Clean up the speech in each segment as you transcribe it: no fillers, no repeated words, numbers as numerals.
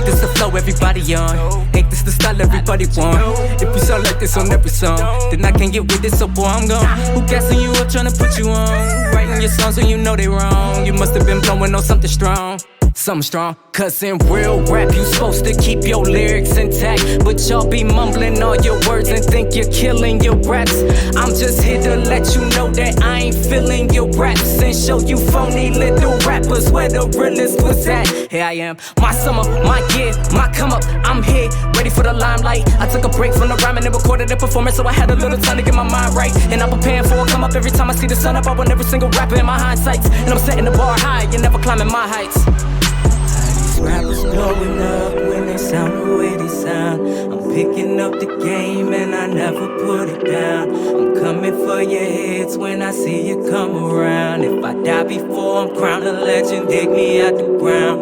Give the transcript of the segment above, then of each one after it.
this the flow everybody on? Ain't this the style everybody want? If you sound like this on every song, then I can't get with it, so boy, I'm gone. Who gassing you up, tryna put you on? Writing your songs when you know they wrong. You must have been blowing on something strong. Something strong, cause in real rap you supposed to keep your lyrics intact, but y'all be mumbling all your words and think you're killing your raps. I'm just here to let you know that I ain't feeling your raps and show you phony little rappers where the realest was at. Here I am, my summer, my year, my come up, I'm here, ready for the limelight. I took a break from the rhyming and recorded the performance, so I had a little time to get my mind right. And I'm preparing for a come up every time I see the sun up. I want every single rapper in my hindsights, and I'm setting the bar high, you're never climbing my heights. Rappers blowing up when they sound the way they sound. I'm picking up the game and I never put it down. I'm coming for your heads when I see you come around. If I die before I'm crowned a legend, dig me out the ground.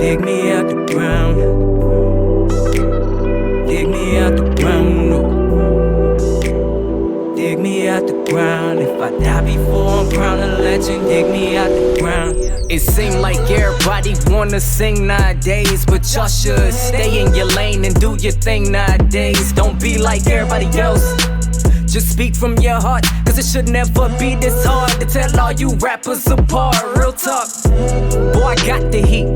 Dig me out the ground. Dig me out the ground. Dig me out the ground. If I die before I'm crowned a legend, dig me out the ground. It seems like everybody wanna sing nowadays, but y'all should stay in your lane and do your thing nowadays. Don't be like everybody else. Just speak from your heart, cause it should never be this hard to tell all you rappers apart. Real talk, boy, I got the heat.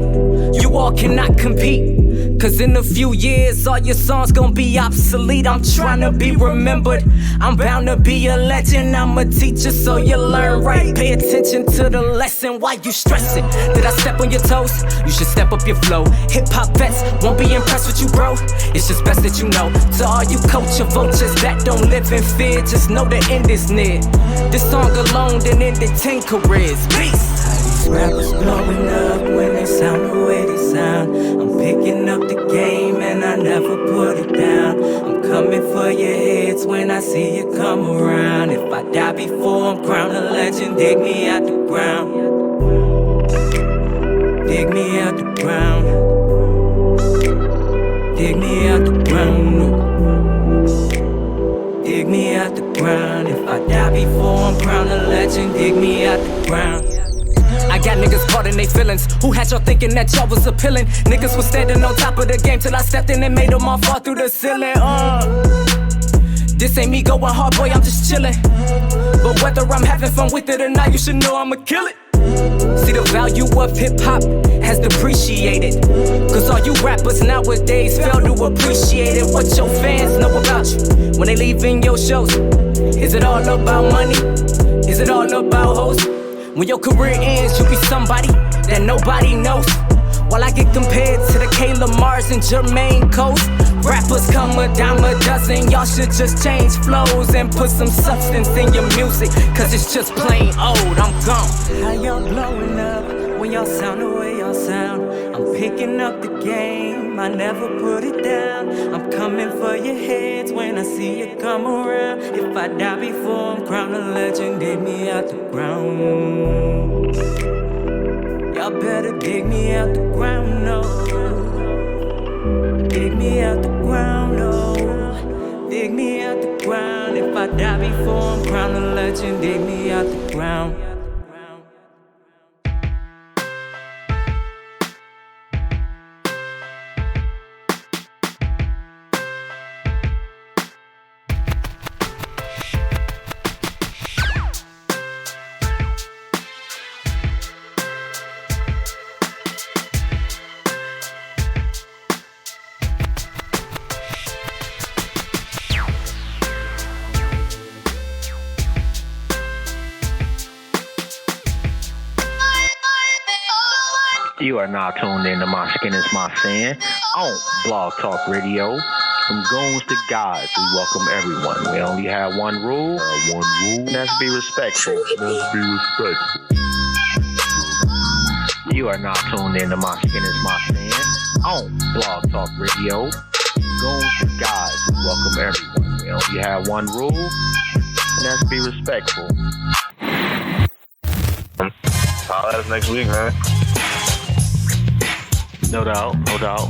You all cannot compete, cause in a few years all your songs gon' be obsolete. I'm tryna be remembered, I'm bound to be a legend. I'm a teacher so you learn right. Pay attention to the lesson, why you stressing? Did I step on your toes? You should step up your flow. Hip-hop vets won't be impressed with you, bro. It's just best that you know. To all you culture vultures that don't live in fear, just know the end is near. This song alone done ended 10 careers. Peace. These rappers blowing up when they sound the way they sound. I'm picking up the game and I never put it down. I'm coming for your heads when I see you come around. If I die before I'm crowned a legend, dig me out the ground. Dig me out the ground. Dig me out the ground. Dig me out the ground. If I die before I'm crowned a legend, dig me out the ground. I got niggas caught in they feelings. Who had y'all thinking that y'all was appealing? Niggas was standing on top of the game till I stepped in and made them all fall through the ceiling. This ain't me going hard, boy, I'm just chillin'. But whether I'm having fun with it or not, you should know I'ma kill it. See, the value of hip-hop has depreciated, cause all you rappers nowadays fail to appreciate it. What your fans know about you when they leaving your shows? Is it all about money? Is it all about hoes? When your career ends, you'll be somebody that nobody knows. While I get compared to the K. Lamars and Jermaine Coast, rappers come a dime a dozen. Y'all should just change flows and put some substance in your music, cause it's just plain old. I'm gone. How y'all blowing up when y'all sound the way y'all sound? I'm picking up the game, I never put it down. I'm coming for your heads when I see you come around. If I die before I'm crowned a legend, dig me out the ground. Y'all better dig me out the ground, no. Dig me out the ground, no. Dig me out the ground. If I die before I'm crowned a legend, dig me out the ground. You are now tuned in to My Skin Is My Sin on Blog Talk Radio. From goons to gods, we welcome everyone. We only have one rule. And that's be respectful. You are now tuned in to My Skin Is My Sin on Blog Talk Radio. Goons to gods, we welcome everyone. We only have one rule. And that's be respectful. I'll let us next week, man. No doubt,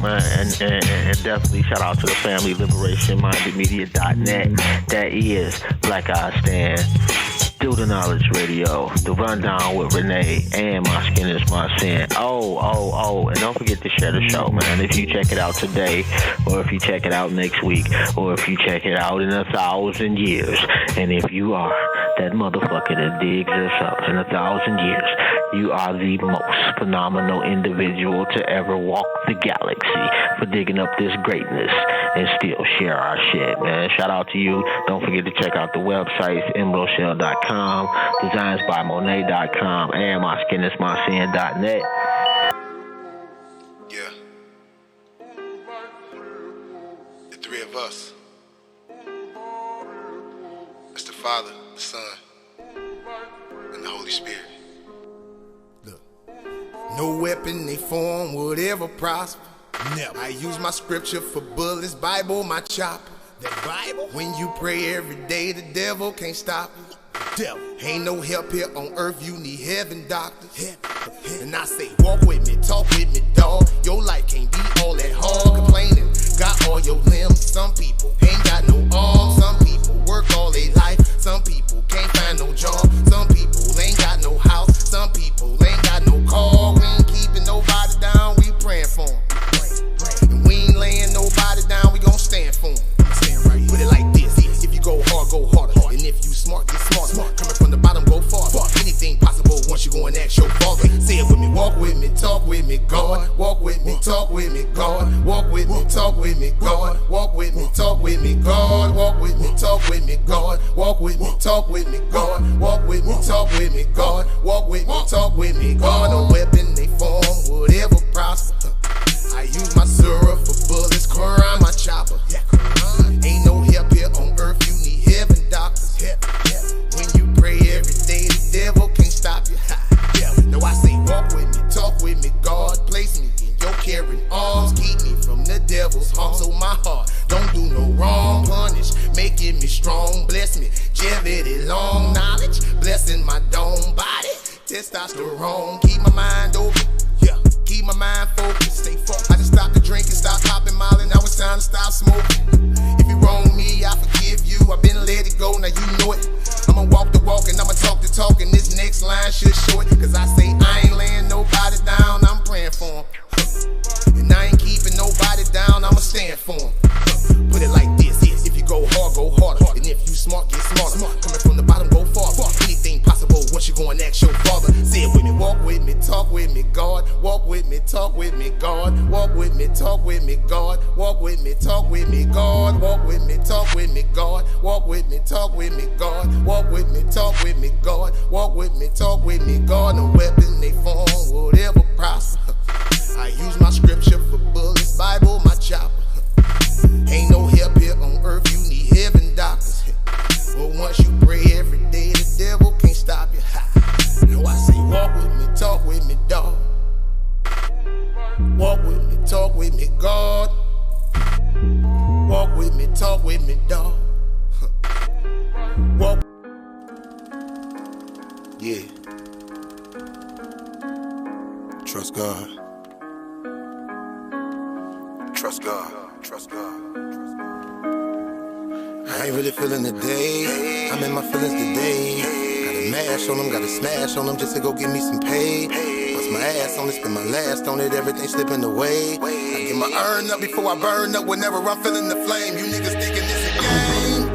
man, and definitely shout out to the family, liberationmindedmedia.net. That is Black Eye Stand. Still the Knowledge Radio, The Rundown with Renee, and My Skin is My Sin. Oh, and don't forget to share the show, man. If you check it out today, or if you check it out next week, or if you check it out in 1,000 years, and if you are that motherfucker that digs us up in 1,000 years, you are the most phenomenal individual to ever walk the galaxy for digging up this greatness and still share our shit, man. Shout out to you. Don't forget to check out the websites, emeraldshell.com, designsbymonet.com, and myskinismysin.net. Yeah. The three of us. It's the Father, the Son, and the Holy Spirit. Look. No weapon they form would ever prosper. Never. I use my scripture for bullets, Bible my chopper. That Bible? When you pray every day, the devil can't stop you. Devil. Ain't no help here on earth, you need heaven doctors. And I say, walk with me, talk with me, dawg. Your life can't be all that hard. Complaining, got all your limbs. Some people ain't got no arms. Some people work all their life. Some people can't find no job. Some people ain't got no house. Some people ain't got no car. We ain't keeping nobody down, we praying for them. And we ain't laying nobody down, we gon' stand for them. Put it like this, if you go hard, go harder. And if you smart, get smarter. Coming from the bottom, go farther. Anything possible once you go and ask your father. Say it with me, walk with me, talk with me, God. Walk with me, talk with me, God. Walk with me, talk with me, God. Walk with me, talk with me, God. Walk with me, talk with me, God. Walk with me, talk with me, God. Walk with me, talk with me, God. Walk with me, talk with me, God. No weapon they form would ever prosper. I use my syrup for bullets, Quran my chopper. Ain't no help here on earth, you need heaven doctors. When you pray every day, the devil can't stop you. No, I say walk with me, talk with me, God. Place me in your caring arms. Keep me from the devil's harm. So my heart don't do no wrong. Punish, making me strong. Bless me, longevity, long knowledge. Blessing my dome body. Testosterone, keep my mind open. Keep my mind focused, stay focused. I just stopped the drinking, stopped popping Molly, now it's time to stop smoking. If you wrong me, I forgive you. I've been let it go, now you know it. I'ma walk the walk and I'ma talk the talk, and this next line should show it. Cause I say I ain't laying nobody down, I'm praying for him. And I ain't keeping nobody down, I'ma stand for him. Put it like this, if you go hard, go harder. And if you smart, get smarter. Coming from the bottom, go far. Anything possible once you go and ask your father. Say it with me, walk with me, talk with me, God. Walk with me, talk with me, God. Walk with me, talk with me, God. Walk with me, talk with me, God. Walk with me, talk with me, God. Walk with me, talk with me, God. Walk with me, talk with me, God. Walk with me, talk with me, God. No weapon they form would ever prosper. I use my scripture for bullets, Bible my chopper. Ain't no help here on earth, you need heaven doctors. But once you pray every day, the devil can't stop you. No, I say walk with me, talk with me, dawg. Walk with me, talk with me, God. Walk with me, talk with me, dawg. Walk. Yeah. Trust God. Trust God. Trust God. I ain't really feeling the day. I'm in my feelings today. Gotta mash on them, gotta smash on them just to go get me some pay. Bust my ass on it, spend my last on it, everything slipping away. I get my earn up before I burn up whenever I'm feeling the flame. You niggas thinking this a game.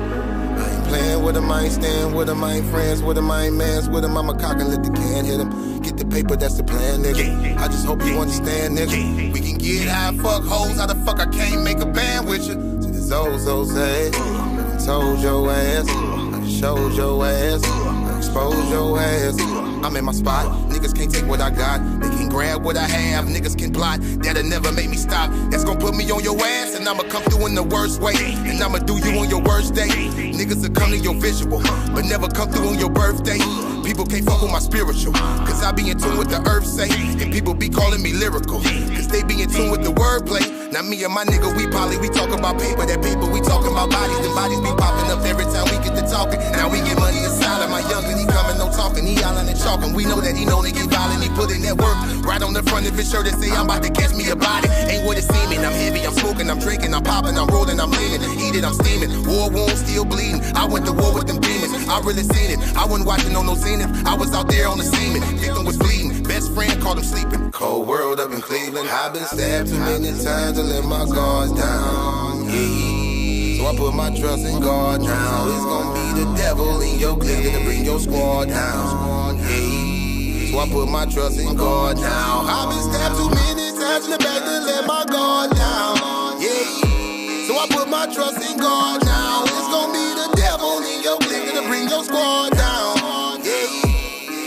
I ain't playing with them, I ain't staying with them, I ain't friends with them, I ain't mans with them. I'm a cock and let the can hit them. Get the paper, that's the plan, nigga. I just hope you understand, nigga. We can get high, fuck hoes, how the fuck I can't make a band with you? To the Zozo say, I told your ass, I showed your ass, I exposed your ass. I'm in my spot, niggas can't take what I got. They can grab what I have, niggas can plot. That'll never make me stop. That's gonna put me on your ass, and I'ma come through in the worst way. And I'ma do you on your worst day. Niggas will come to your visual, but never come through on your birthday. People can't fuck with my spiritual. Cause I be in tune with the earth say. And people be calling me lyrical. Cause they be in tune with the wordplay. Now me and my nigga, we talk about paper. That paper, we talking about bodies. The bodies be popping up every time we get to talking. Now we get money inside of my youngin'. He coming, no talking. He yellin' and chalking. We know that he known to get violent. He put in that work. Right on the front of his shirt that say I'm about to catch me a body. Ain't what it seeming. I'm heavy, I'm smoking, I'm drinking, I'm popping, I'm rolling, I'm leaning. Heated, I'm steaming. War wounds still bleeding. I went to war with them demons. I really seen it. I wasn't watching on no zenith. I was out there on the semen. Victim was bleeding. Best friend caught him sleeping. Cold world up in Cleveland. I've been stabbed too many times to let my guards down. Yeah. So I put my trust in God now. It's gonna be the devil in your clique to bring your squad down. Yeah. So I put my trust in God now. I've been stabbed too many times in the back to let my guard down. Yeah. So I put my trust in God now. It's gonna be the devil in your clique to bring your squad down. Yeah.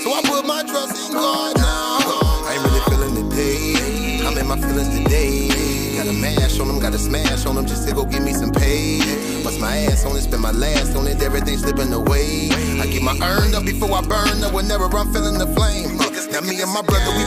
So I put my trust in God now. I ain't really feeling the day. I'm in my feelings today. Gotta mash on them, gotta smash on them just to go get me some pay. Bust my ass on it, spend my last on it, everything slipping away. I get my earned up before I burn up whenever I'm feeling the flame. Now me and my brother, we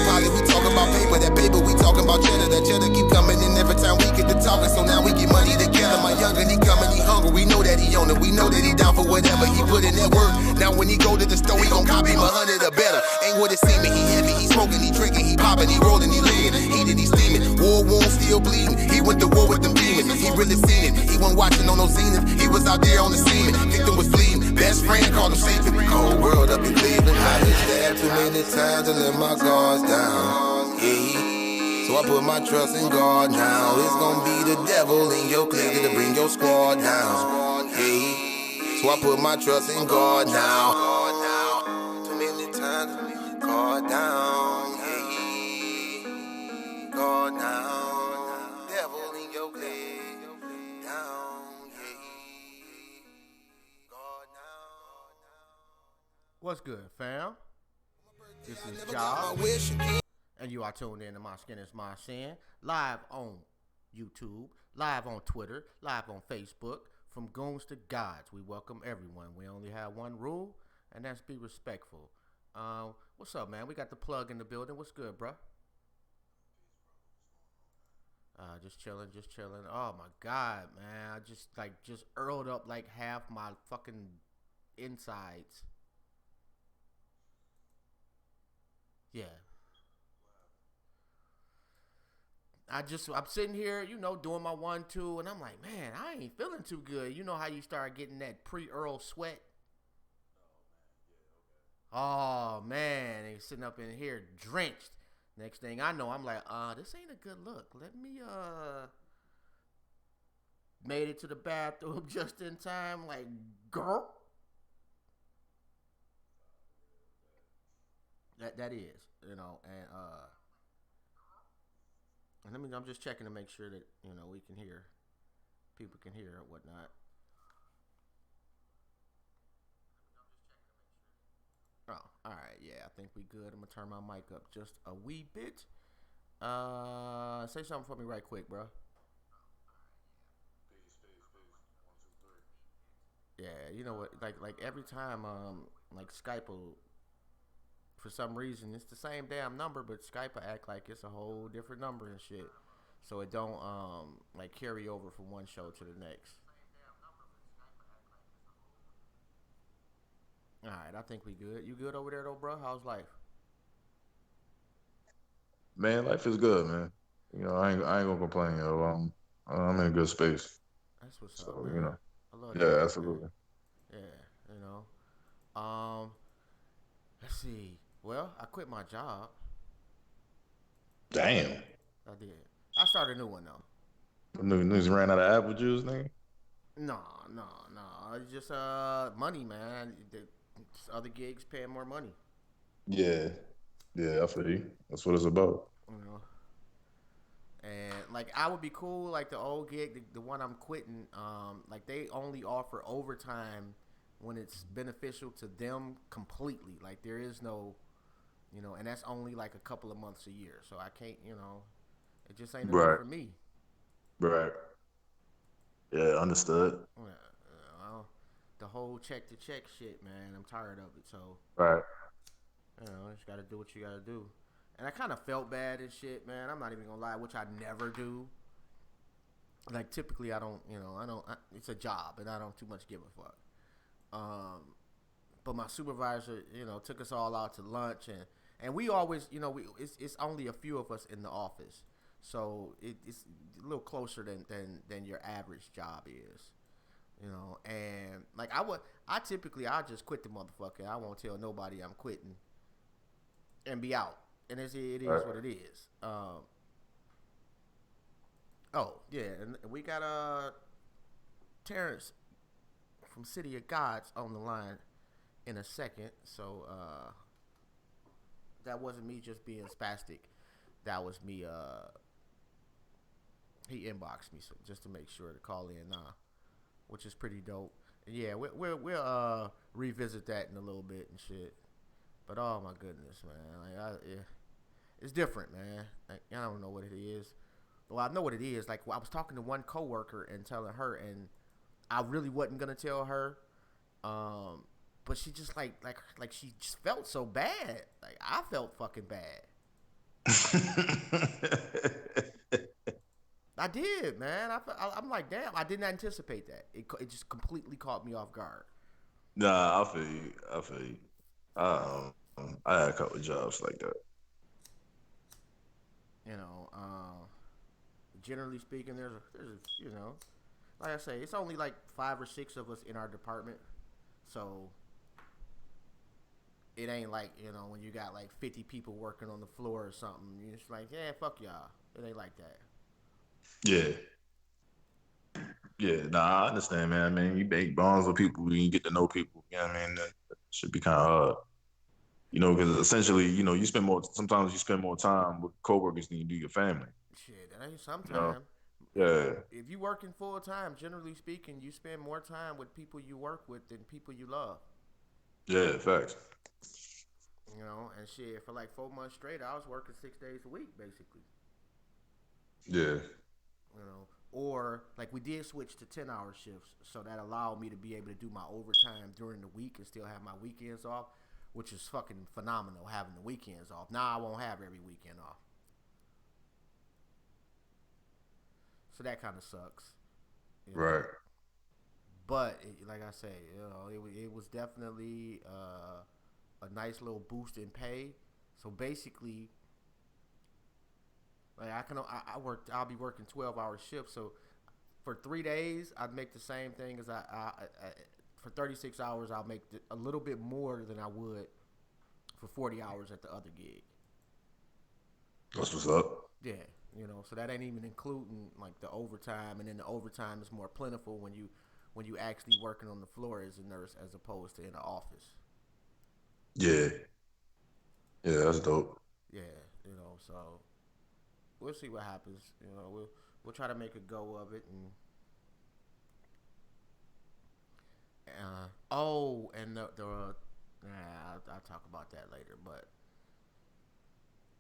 talk about paper. That paper, we talking about cheddar. That cheddar keep coming in every time we get to talking. So now we get money together. My youngin', he coming, he hungry. We know that he on it. We know that he down for whatever. He put in that work. Now when he go to the store, he gon' copy him 100 or better. Ain't what it seeming. He heavy, he smoking, he drinking, he popping, he rolling, he leaning. Heated, he steaming. War wounds still bleeding. He went to war with them demons. He really seen it. He wasn't watching on no zenith. He was out there on the semen. Victim was bleeding. Best friend called him sleeping. Cold world up in Cleveland. I been stabbed too many times to let my guards down. Yeah. So I put my trust in God now. It's gonna be the devil in your clique to bring your squad down. Yeah. So I put my trust in God now. Too many times, God down. Yeah. God down. Devil in your clique down. Yeah. God down. What's good, fam? This is Job, and you are tuned in to My Skin Is My Sin, live on YouTube, live on Twitter, live on Facebook, from goons to gods. We welcome everyone. We only have one rule, and that's be respectful. What's up, man? We got the plug in the building. What's good, bro? Just chilling. Oh my God, man! I just earled up like half my fucking insides. Yeah. I'm sitting here, doing my 1-2, and I'm like, man, I ain't feeling too good. You know how you start getting that pre-Earl Sweat? Oh, man, they sitting up in here drenched. Next thing I know, I'm like, this ain't a good look. Let me, made it to the bathroom just in time, like, girl. That is, and I'm just checking to make sure that we can hear, people can hear or whatnot. Oh, all right, yeah, I think we good. I'm gonna turn my mic up just a wee bit. Say something for me right quick, bro. Yeah, you know what? Like every time, like Skype will, for some reason, it's the same damn number, but Skype will act like it's a whole different number and shit. So it don't like carry over from one show to the next. All right, I think we good. You good over there though, bro? How's life? Man, life is good, man. I ain't gonna complain, yo. I'm in a good space. That's what's up, So, man. I love to hear yeah, that, man. absolutely. Yeah, let's see. Well, I quit my job. Damn. I did. I started a new one though. Niggas ran out of apple juice, nigga. No, no, no. It's just money, man. The other gigs paying more money. Yeah. Yeah, I feel you. That's what it's about. You know. And like I would be cool, like the old gig, the one I'm quitting. Like they only offer overtime when it's beneficial to them completely. Like there is no, and that's only like a couple of months a year. So I can't, it just ain't enough Right. for me. Right. Yeah, understood. Yeah, the whole check to check shit, man. I'm tired of it. So Right. You know, you just gotta do what you gotta do. And I kind of felt bad and shit, man. I'm not even gonna lie, which I never do. Like typically, I don't. You know, I don't. It's a job, and I don't too much give a fuck. But my supervisor, you know, took us all out to lunch, and we always, you know, it's only a few of us in the office, so it's a little closer than your average job is, you know. And like I typically I just quit the motherfucker. I won't tell nobody I'm quitting, and be out. And it is Right. what it is. Oh yeah, and we got Terrance from City of Gods on the line in a second. So that wasn't me just being spastic. That was me. He inboxed me so just to make sure to call in, which is pretty dope. And yeah, we'll revisit that in a little bit and shit. But oh my goodness, man, like it's different, man. Like, I don't know what it is. Well, I know what it is. Like I was talking to one coworker and telling her, and I really wasn't gonna tell her. But she just like she just felt so bad. Like I felt fucking bad. I did, man. I'm like, damn. I didn't anticipate that. It just completely caught me off guard. Nah, I feel you. I feel you. I had a couple of jobs like that. You know, generally speaking, you know, like I say, it's only like 5 or 6 of us in our department, so it ain't like, you know, when you got like 50 people working on the floor or something. You're just like, yeah, fuck y'all. It ain't like that. Yeah. Yeah, nah, I understand, man. I mean, you make bonds with people, you get to know people. You know what I mean? That should be kind of hard. You know, because essentially, you know, sometimes you spend more time with coworkers than you do your family. Shit, that ain't You know? sometime. Yeah. If you working full time, generally speaking, you spend more time with people you work with than people you love. Yeah, facts. You know, and shit, for like 4 months straight, I was working 6 days a week, basically. Yeah. You know, or like we did switch to 10-hour shifts, so that allowed me to be able to do my overtime during the week and still have my weekends off, which is fucking phenomenal having the weekends off. Now I won't have every weekend off, so that kind of sucks. You know, Right. but like I say, you know, it was definitely a nice little boost in pay. So basically, like I'll be working 12-hour shifts. So for 3 days, I'd make the same thing as for 36 hours. I'll make a little bit more than I would for 40 hours at the other gig. That's what's up. Yeah, you know, so that ain't even including like the overtime, and then the overtime is more plentiful when you actually working on the floor as a nurse as opposed to in the office. Yeah. Yeah, that's dope. Yeah, you know, so we'll see what happens. You know, we'll try to make a go of it. And and I'll talk about that later. But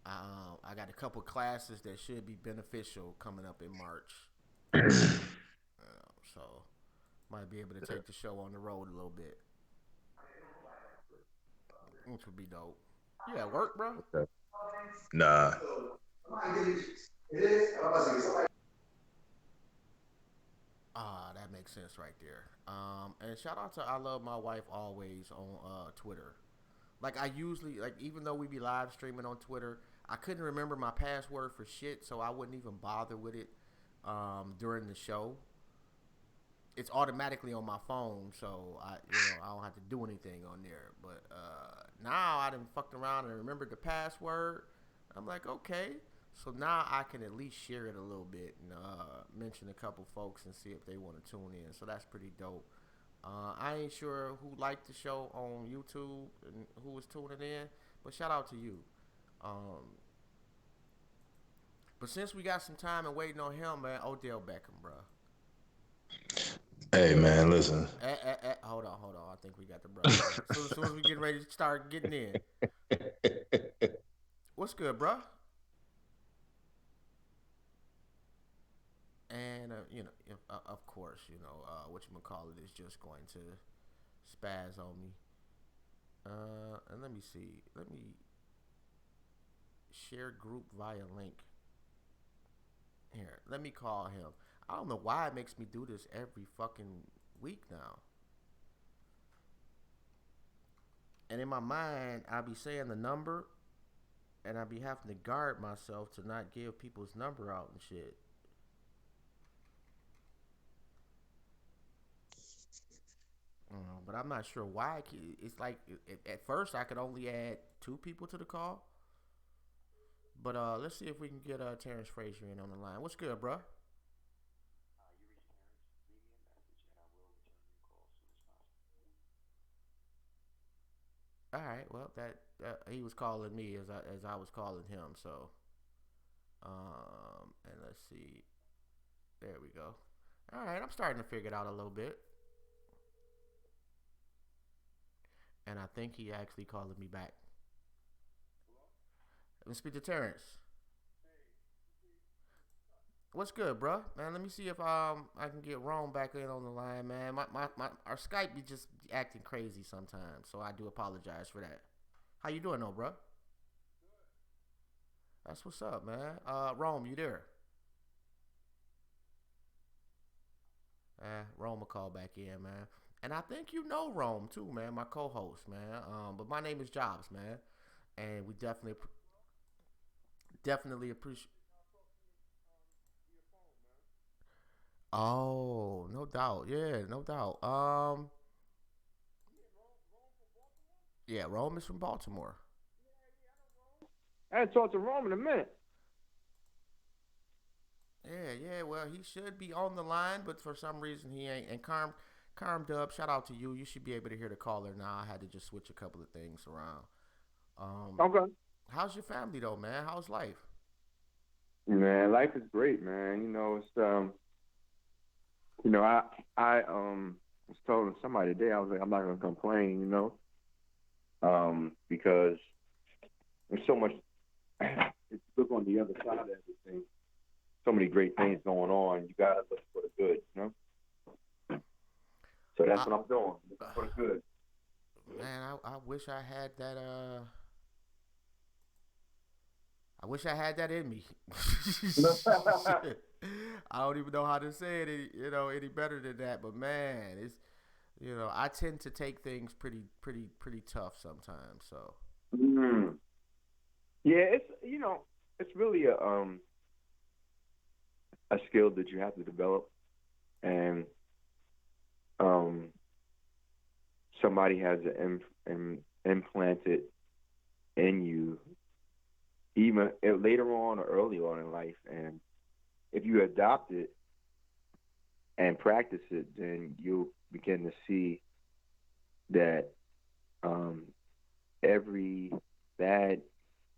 I got a couple classes that should be beneficial coming up in March. So might be able to take the show on the road a little bit, which would be dope. You at work, bro? Okay. Nah. That makes sense right there. And shout out to I Love My Wife Always on Twitter. Like I usually, like even though we be live streaming on Twitter, I couldn't remember my password for shit, so I wouldn't even bother with it during the show. It's automatically on my phone, so I don't have to do anything on there. But now I done fucked around and remembered the password. I'm like, okay. So now I can at least share it a little bit and mention a couple folks and see if they want to tune in. So that's pretty dope. I ain't sure who liked the show on YouTube and who was tuning in, but shout out to you. But since we got some time and waiting on him, man, Odell Beckham, bro. Hey, man, listen. Hold on. I think we got the brother. As soon as we get ready to start getting in. What's good, bro? And of course, whatchamacallit is just going to spaz on me. And let me see. Let me share group via link. Here, let me call him. I don't know why it makes me do this every fucking week now. And in my mind, I be saying the number, and I be having to guard myself to not give people's number out and shit. But I'm not sure why. It's like at first I could only add 2 people to the call. But let's see if we can get Terrance Frazier in on the line. What's good, bro? All right. Well, that he was calling me as I was calling him. So, and let's see. There we go. All right, I'm starting to figure it out a little bit. And I think he actually calling me back. Let me speak to Terrance. What's good, bro? Man, let me see if I can get Rome back in on the line, man. My our Skype be just acting crazy sometimes, so I do apologize for that. How you doing, though, bro? That's what's up, man. Rome, you there? Rome will call back in, man. And I think you know Rome too, man. My co-host, man. But my name is Jobs, man, and we definitely appreciate. Oh, no doubt. Yeah, no doubt. Yeah, Rome is from Baltimore. I hadn't talked to Rome in a minute. Yeah. Well, he should be on the line, but for some reason he ain't. And Carm Dub, shout out to you. You should be able to hear the caller now. I had to just switch a couple of things around. Okay. How's your family though, man? How's life? Man, life is great, man. You know, it's I was telling somebody today, I was like, I'm not gonna complain, because there's so much. If you look on the other side of everything, so many great things going on. You gotta look for the good, So that's what I'm doing. Looking for the good. Man, I wish I had that. I wish I had that in me. I don't even know how to say it, any better than that. But man, it's, I tend to take things pretty tough sometimes. So. Mm. Yeah, it's really a skill that you have to develop, and somebody has implanted in you, even later on or early on in life, and if you adopt it and practice it, then you'll begin to see that every bad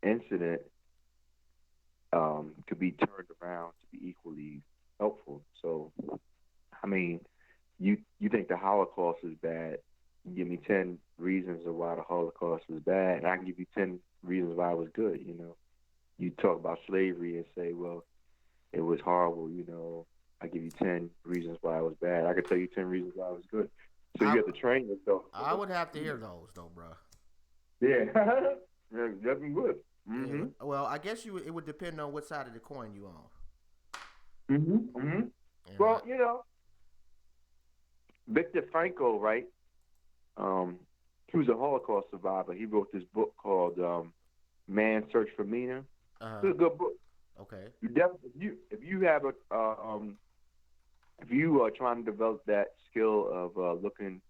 incident could be turned around to be equally helpful. So, I mean, you think the Holocaust is bad. You give me 10 reasons of why the Holocaust was bad, and I can give you 10 reasons why it was good, You talk about slavery and say, well, it was horrible, I give you 10 reasons why it was bad. I could tell you 10 reasons why it was good. So you have to train yourself. I would have to hear those, though, bro. Yeah. Yeah, definitely would. Mm-hmm. Yeah. Well, I guess it would depend on what side of the coin you on. Mm-hmm. Mm-hmm. Yeah. Well, Viktor Frankl, right? He was a Holocaust survivor. He wrote this book called Man's Search for Meaning. It's a good book. Okay. If you have if you are trying to develop that skill of looking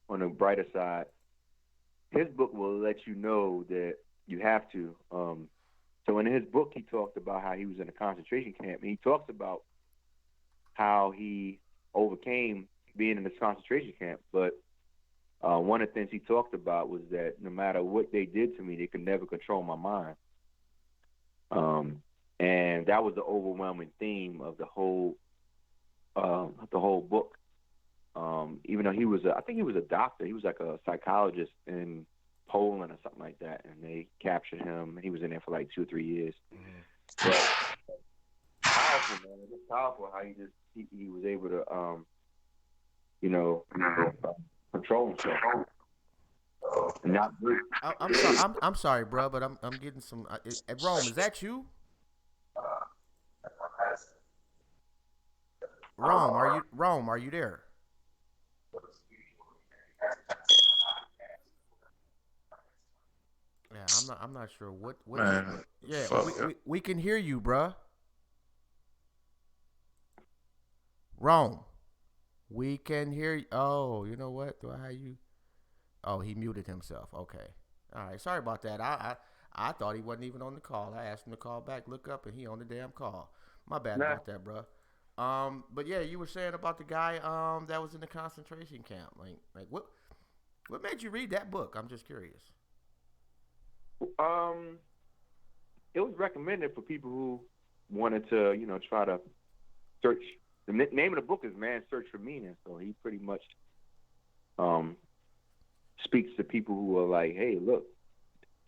on the brighter side, his book will let you know that you have to. So in his book, he talked about how he was in a concentration camp, and he talks about how he overcame being in this concentration camp. But one of the things he talked about was that no matter what they did to me, they could never control my mind. And that was the overwhelming theme of the whole book. Even though I think he was a doctor, he was like a psychologist in Poland or something like that, and they captured him, and he was in there for like 2 or 3 years. Mm-hmm. But powerful, man. It's powerful how he was able to, control himself. Not good. I'm sorry. I'm sorry, bro, but I'm getting some. Rome, is that you? Rome? Are you there? Yeah, I'm not sure what. Man, Yeah, fuck. we can hear you, bruh. Rome, we can hear you. Oh, you know what? Do I have you? Oh, he muted himself. Okay. All right. Sorry about that. I thought he wasn't even on the call. I asked him to call back, look up, and he on the damn call. My bad Nah. about that, bro. But yeah, you were saying about the guy that was in the concentration camp. Like what made you read that book? I'm just curious. It was recommended for people who wanted to, try to search. The name of the book is Man's Search for Meaning. So he pretty much speaks to people who are like, hey, look,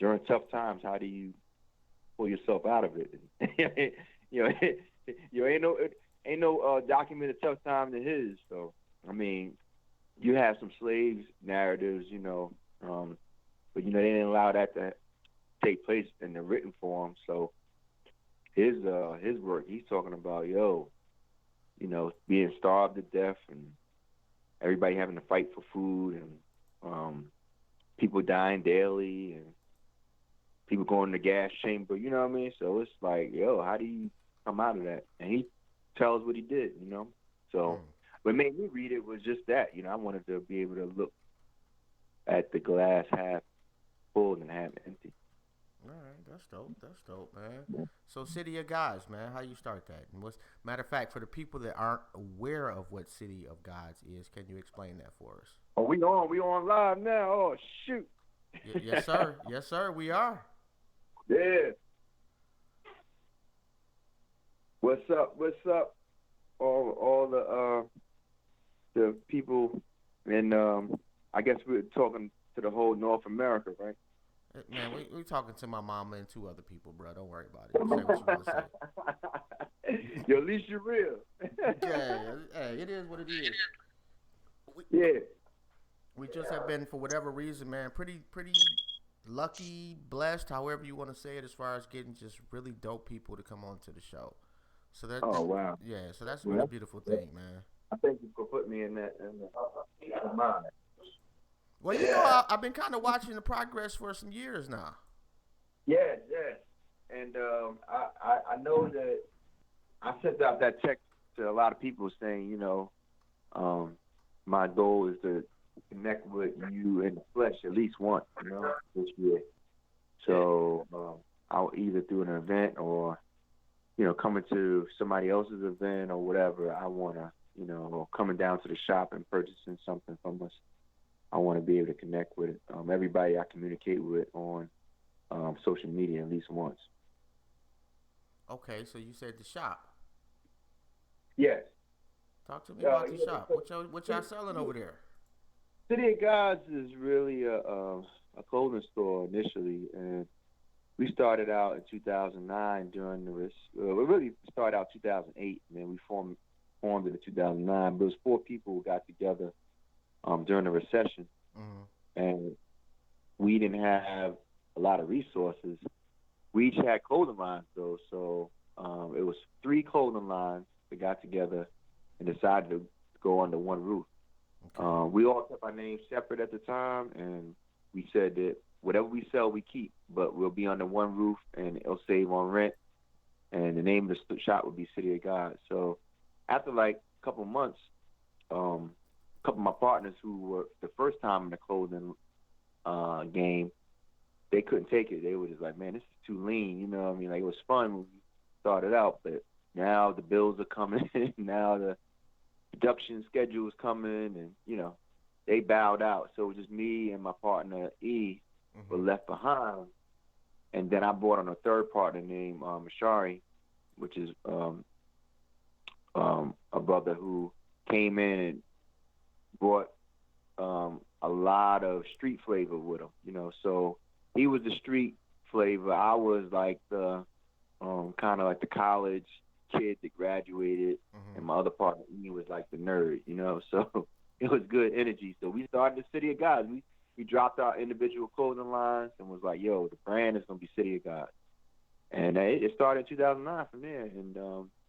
during tough times, how do you pull yourself out of it? Ain't no documented tough time than his. So I mean, you have some slaves narratives, but they didn't allow that to take place in the written form. So his work, he's talking about being starved to death and everybody having to fight for food and people dying daily and people going to the gas chamber, you know what I mean? So it's like, how do you come out of that? And he tells what he did, So what made me read it was just that, I wanted to be able to look at the glass half full and half empty. All right, that's dope, man. So, City of Gods, man, how you start that? And matter of fact, for the people that aren't aware of what City of Gods is, can you explain that for us? Oh, we on live now. Oh, shoot. Yes, sir. Yes, sir. We are. Yeah. What's up? All the people, and I guess we're talking to the whole North America, right? Man, we talking to my mama and two other people, bro. Don't worry about it. Say what you want to say. Yo, at least you're real. Yeah, hey, it is what it is. We just have been, for whatever reason, man, pretty lucky, blessed, however you want to say it, as far as getting just really dope people to come on to the show. So that. Oh wow. Yeah, so that's been a beautiful thing, man. I thank you for putting me in that in mind. Well, I've been kind of watching the progress for some years now. Yes. And I know that I sent out that text to a lot of people saying, my goal is to connect with you in the flesh at least once, this year. So I'll either do an event or, coming to somebody else's event or whatever. I want to, coming down to the shop and purchasing something from us. I want to be able to connect with everybody I communicate with on social media at least once. Okay, so you said the shop. Yes. Talk to me about the shop. What y'all selling over there? City of Gods is really a clothing store initially, and we started out in 2009 during we really started out 2008, and then we formed it in 2009. But it was 4 people who got together during the recession, and we didn't have a lot of resources. We each had clothing lines, though, so it was 3 clothing lines that got together and decided to go under one roof. Okay. We all kept our names separate at the time, and we said that whatever we sell, we keep, but we'll be under one roof, and it'll save on rent, and the name of the shop would be City of God. So after like a couple months, a couple of my partners who were the first time in the clothing game, they couldn't take it. They were just like, man, this is too lean. You know what I mean? Like, it was fun when we started out, but now the bills are coming. Now the production schedule is coming, and, they bowed out. So it was just me and my partner, E, were left behind. And then I brought on a third partner named Mashari, which is a brother who came in and brought a lot of street flavor with him, So he was the street flavor. I was like the kind of like the college kid that graduated, and my other partner, he was like the nerd, So it was good energy. So we started the City of Gods. we dropped our individual clothing lines and was like, yo, the brand is gonna be City of God. And it started in 2009 from there, and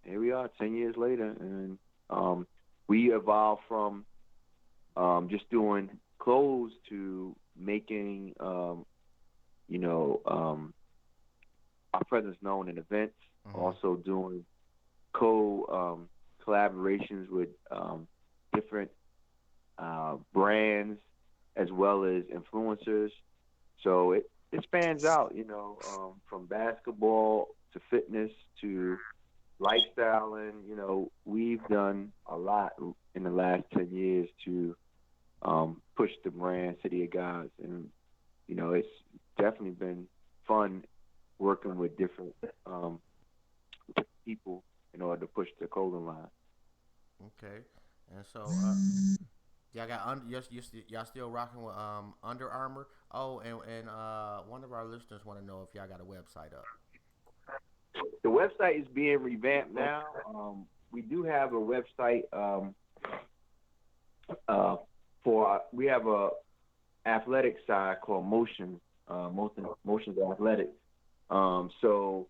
here we are 10 years later, and we evolved from just doing clothes to making, our presence known in events, also doing collaborations with different brands as well as influencers. So it spans out, from basketball to fitness to lifestyle, and we've done a lot in the last 10 years to push the brand City of Gods, and it's definitely been fun working with different people in order to push the clothing line. Okay, and so y'all got y'all still rocking with Under Armour. Oh, and one of our listeners want to know if y'all got a website up. The website is being revamped now. We do have a website we have a athletic side called Motions Athletics. So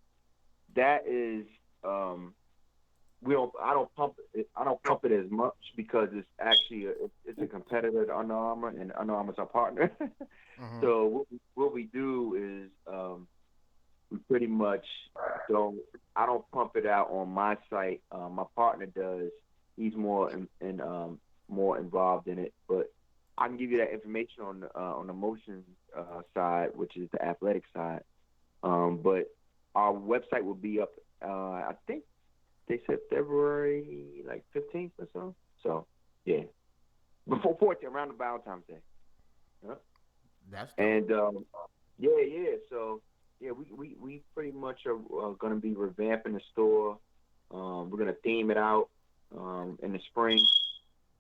that is I don't pump it as much because it's actually it's a competitor to Under Armour, and Under Armour's our partner. So what we do is we pretty much I don't pump it out on my site. My partner does. He's more more involved in it, but I can give you that information on the motion side, which is the athletic side. But our website will be up. I think they said February 15th or so. So yeah, before 14th, around the Valentine's Day. Yeah. That's dope. And yeah. So yeah, we pretty much are going to be revamping the store. We're going to theme it out in the spring,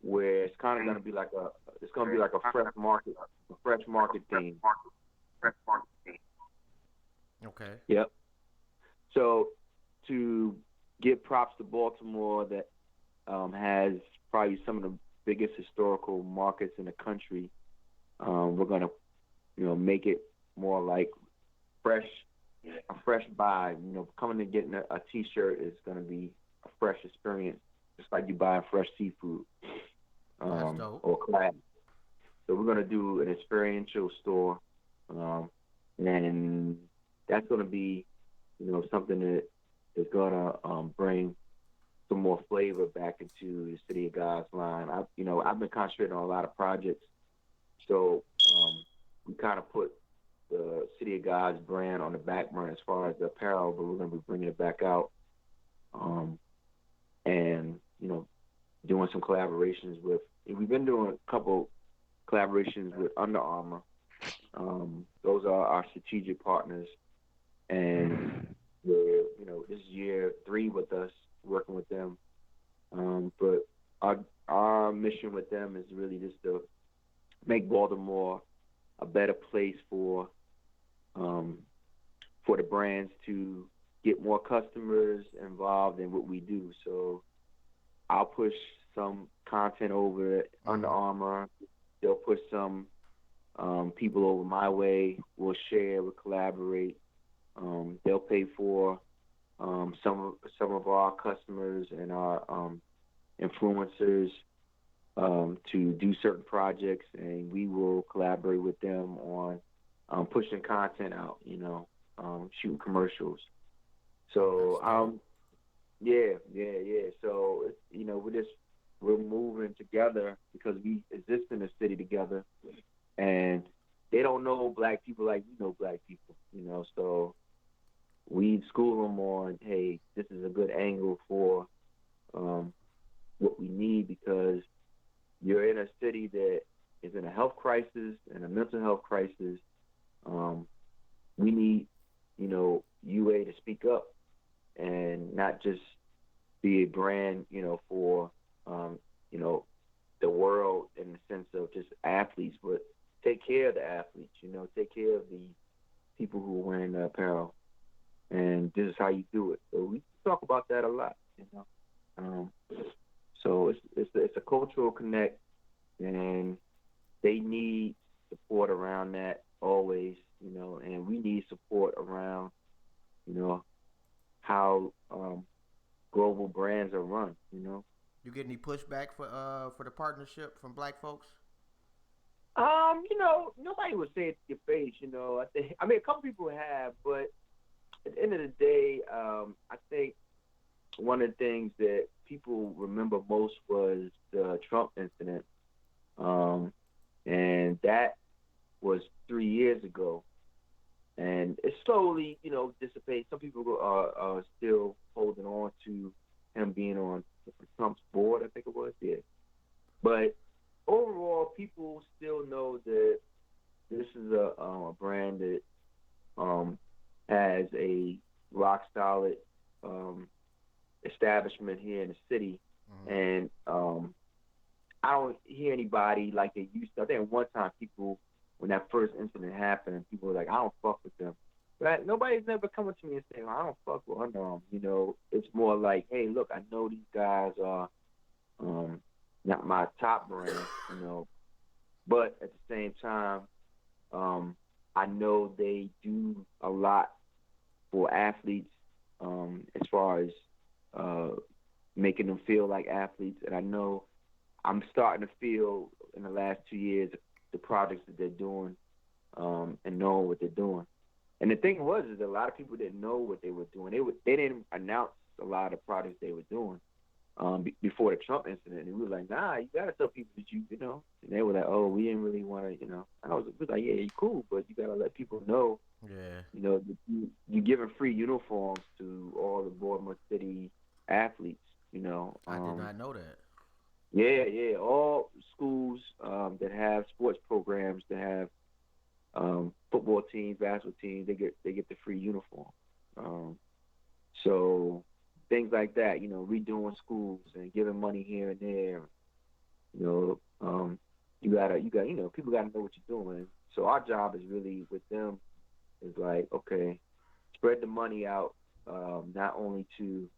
where it's kind of going to be like a fresh market theme. Okay. Yep. So to give props to Baltimore, that has probably some of the biggest historical markets in the country, we're going to make it more like a fresh buy. Coming and getting a T-shirt is going to be a fresh experience, just like you buying fresh seafood or crab. So we're going to do an experiential store, and that's going to be, something that is going to bring some more flavor back into the City of God's line. I've been concentrating on a lot of projects, so we kind of put the City of God's brand on the back burner as far as the apparel, but we're going to be bringing it back out, and doing some collaborations with. We've been doing a couple collaborations with Under Armour. Those are our strategic partners, and we're this is year 3 with us working with them. But our mission with them is really just to make Baltimore a better place for the brands to get more customers involved in what we do. So I'll push some content over at Under Armour. They'll push some people over my way. We'll share, we'll collaborate. They'll pay for some of our customers and our influencers to do certain projects, and we will collaborate with them on pushing content out, shooting commercials. So yeah. So we're moving together because we exist in the city together, and they don't know black people like we know black people, so we school them on, hey, this is a good angle for what we need, because you're in a city that is in a health crisis and a mental health crisis. We need, UA to speak up and not just be a brand, for, the world in the sense of just athletes, but take care of the athletes, take care of the people who are wearing the apparel. And this is how you do it. So we talk about that a lot, So it's a cultural connect, and they need support around that always, and we need support around, how global brands are run. You get any pushback for the partnership from black folks? Nobody would say it to your face. I mean, a couple people have, but at the end of the day, I think one of the things that people remember most was the Trump incident, and that was 3 years ago, and it slowly, dissipates. Some people are still holding on to him being on Trump's board, I think it was, yeah. But overall, people still know that this is a brand that has a rock solid establishment here in the city, and I don't hear anybody like they used to. I think one time people, when that first incident happened, people were like, I don't fuck with them. But nobody's never coming to me and saying, I don't fuck with Under Armour. It's more like, hey, look, I know these guys are not my top brand, but at the same time, I know they do a lot for athletes as far as making them feel like athletes. And I know I'm starting to feel in the last 2 years the projects that they're doing and knowing what they're doing. And the thing was is that a lot of people didn't know what they were doing. They didn't announce a lot of the projects they were doing before the Trump incident. And we were like, nah, you got to tell people that And they were like, oh, we didn't really want to, And we was like, yeah, you cool, but you got to let people know. Yeah. You're giving free uniforms to all the Baltimore City athletes, I did not know that. Yeah. All schools that have sports programs, that have football teams, basketball teams, they get the free uniform. So things like that, redoing schools and giving money here and there. You gotta, people gotta know what you're doing. So our job is really with them is like, okay, spread the money out, not only to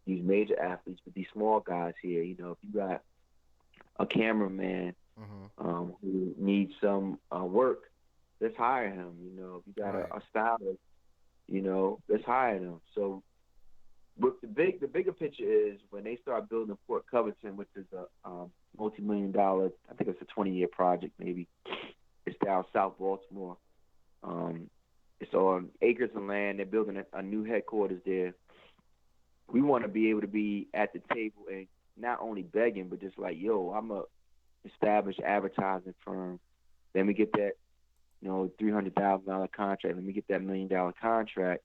these major athletes, but these small guys here. If you got a cameraman who needs some work, let's hire him. If you got a stylist, let's hire them. So, but the bigger picture is when they start building Fort Covington, which is a multi-million-dollar, I think it's a 20-year project maybe. It's down South Baltimore. It's on acres of land. They're building a new headquarters there. We want to be able to be at the table and not only begging, but just like, yo, I'm a established advertising firm. Let me get that, $300,000 contract. Let me get that $1 million contract.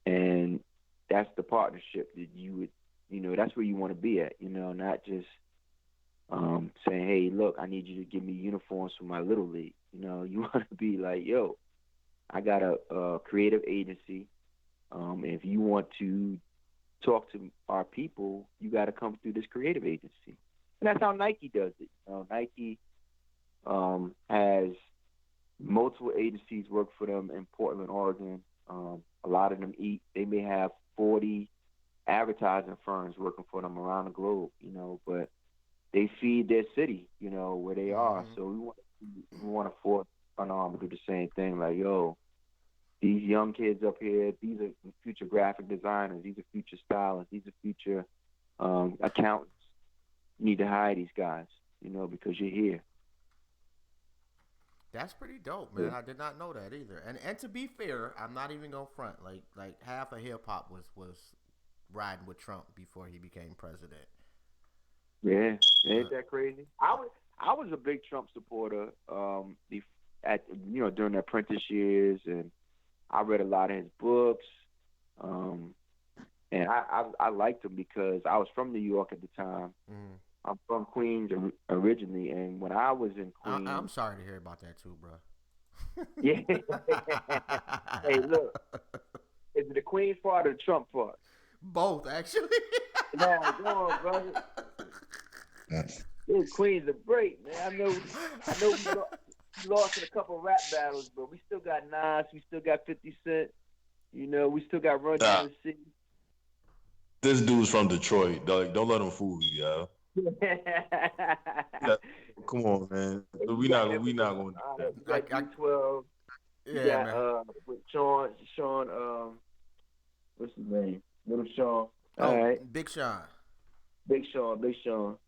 And that's the partnership that you would, that's where you want to be at, not just saying, hey, look, I need you to give me uniforms for my little league. You want to be like, yo, I got a creative agency. If you want to talk to our people, you got to come through this creative agency. And that's how Nike does it. Nike has multiple agencies work for them in Portland, Oregon. A lot of them they may have 40 advertising firms working for them around the globe, but they feed their city, where they are. So we want to force Under Armour to do the same thing. Like, yo, these young kids up here, these are future graphic designers, these are future stylists, these are future accountants. You need to hire these guys, because you're here. That's pretty dope, man. I did not know that either. And to be fair, I'm not even gonna front. Like half of hip hop was riding with Trump before he became president. Yeah, ain't that crazy? I was a big Trump supporter during the apprentice years, and I read a lot of his books. And I liked him because I was from New York at the time. I'm from Queens originally, and when I was in Queens, I'm sorry to hear about that too, bro. Yeah. Hey, look, is it the Queens part or the Trump part? Both, actually. Nah, go on, brother. Dude, Queens are great, man. I know we lost in a couple of rap battles, but we still got Nas, we still got 50 Cent. We still got Run DMC. This dude's from Detroit. Don't let him fool you, yo. come on, man. You We got not them we with not gonna do that. you got D12. You Yeah, got man. with Sean, what's his name? Little Sean. All Oh, right, Big Sean. Big Sean.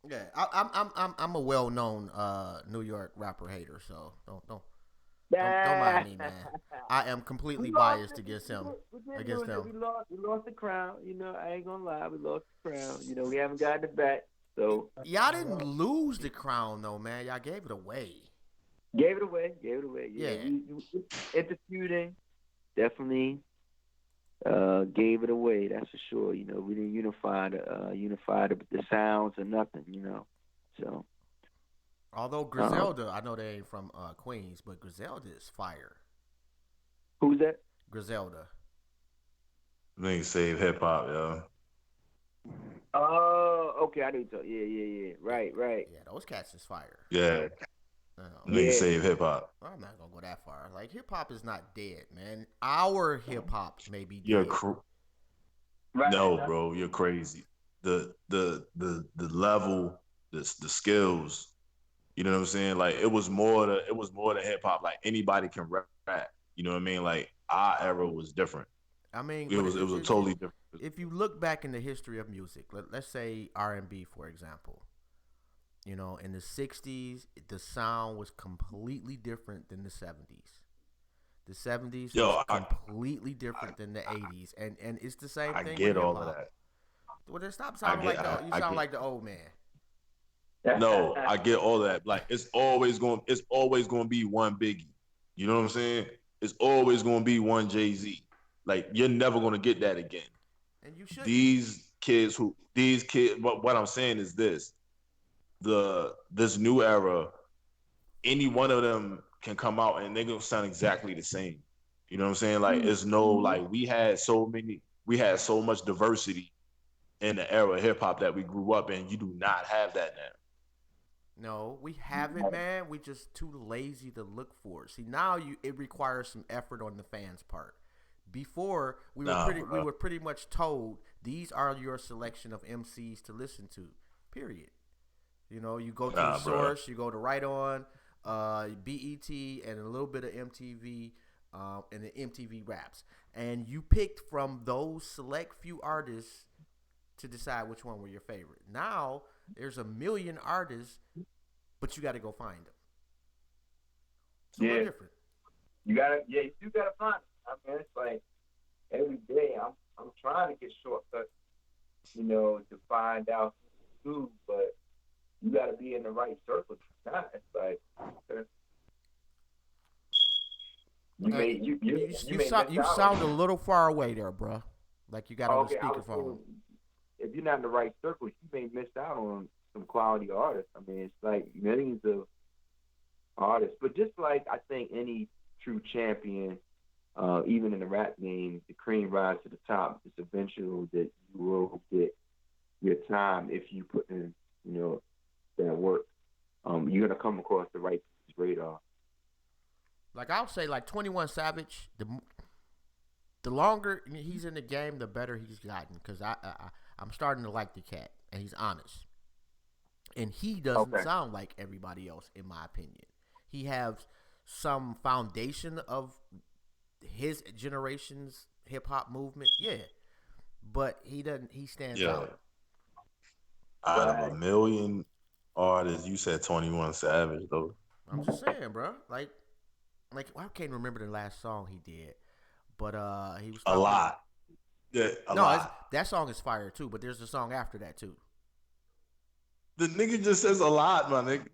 Yeah, I'm a well-known New York rapper hater, so don't mind me, man. I am We completely lost biased it. against We him, did, we did against lose it. them. We lost the crown. You know, I ain't gonna lie. We lost the crown. You know, we haven't gotten it back. So Y'all didn't lose the crown though, man. Y'all gave it away. gave it away. Yeah, Yeah. we interfering definitely gave it away. That's for sure. You know, we didn't unify the sounds or nothing. You know, so Although Griselda, I know they ain't from Queens, but Griselda is fire. who's that? Griselda. Niggas save hip hop, yo. Oh, okay. I need to. Yeah. Right. Yeah, those cats is fire. Yeah. You know, Niggas Yeah. save hip hop. I'm not gonna go that far. Like hip hop is not dead, man. Our hip hop may be You're dead. Right. no, bro. You're crazy. The level, the skills. You know what I'm saying? Like it was more than hip hop. Like anybody can rap. You know what I mean? Like our era was different. I mean, It but was a totally different. if you look back in the history of music, let's say R&B, for example. You know, in the 60s, the sound was completely different than the 70s. The 70s was completely different than the 80s. And it's the same I thing get with hip all of hop. that. Well, then stop sounding like the old man. No, I get all that. Like it's always going to be one Biggie. You know what I'm saying? It's always going to be one Jay-Z. Like you're never going to get that again. And you should. These kids, what I'm saying is this. This new era, any one of them can come out and they're going to sound exactly the same. You know what I'm saying? Like it's no like we had so much diversity in the era of hip hop that we grew up in. You do not have that now. No, we have it, man. We just too lazy to look for it. See, now it requires some effort on the fans' part. Before we were pretty much told these are your selection of MCs to listen to. Period. You know, you go to the source, you go to Right On, BET, and a little bit of MTV, and the MTV Raps, and you picked from those select few artists to decide which one were your favorite. Now there's a million artists, but you got to go find them. It's a little different. You gotta find them. I mean, it's like every day I'm trying to get shortcuts, you know, to find out who, but you gotta be in the right circle. It's like you sound a little far away there, bro. Like you got on the speakerphone. If you're not in the right circle, you may miss out on some quality artists. I mean, it's like millions of artists. But just like I think any true champion, even in the rap game, the cream rise to the top. It's eventual that you will get your time if you put in, you know, that work. You're gonna come across the right radar. Like I'll say, like 21 Savage, the longer he's in the game, the better he's gotten. Because I'm starting to like the cat, and he's honest. And he doesn't sound like everybody else, in my opinion. He has some foundation of his generation's hip hop movement, but he doesn't. He stands out. Out of a million artists, you said 21 Savage though. I'm just saying, bro. Like I can't remember the last song he did, but he was a lot. Yeah, a lot. That song is fire too. But there's a song after that too. The nigga just says a lot, my nigga.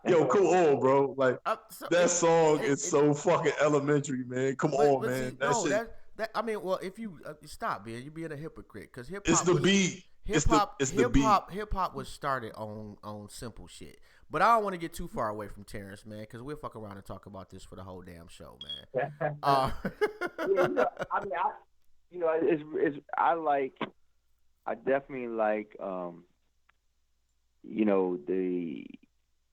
Yo, come on, bro. Like that song is so fucking elementary, man. Come on, man. I mean, well, if you stop, man, you're being a hypocrite because hip hop. It's the beat. Hip hop was started on simple shit. But I don't want to get too far away from Terrance, man, because we'll fuck around and talk about this for the whole damn show, man. I definitely like, you know,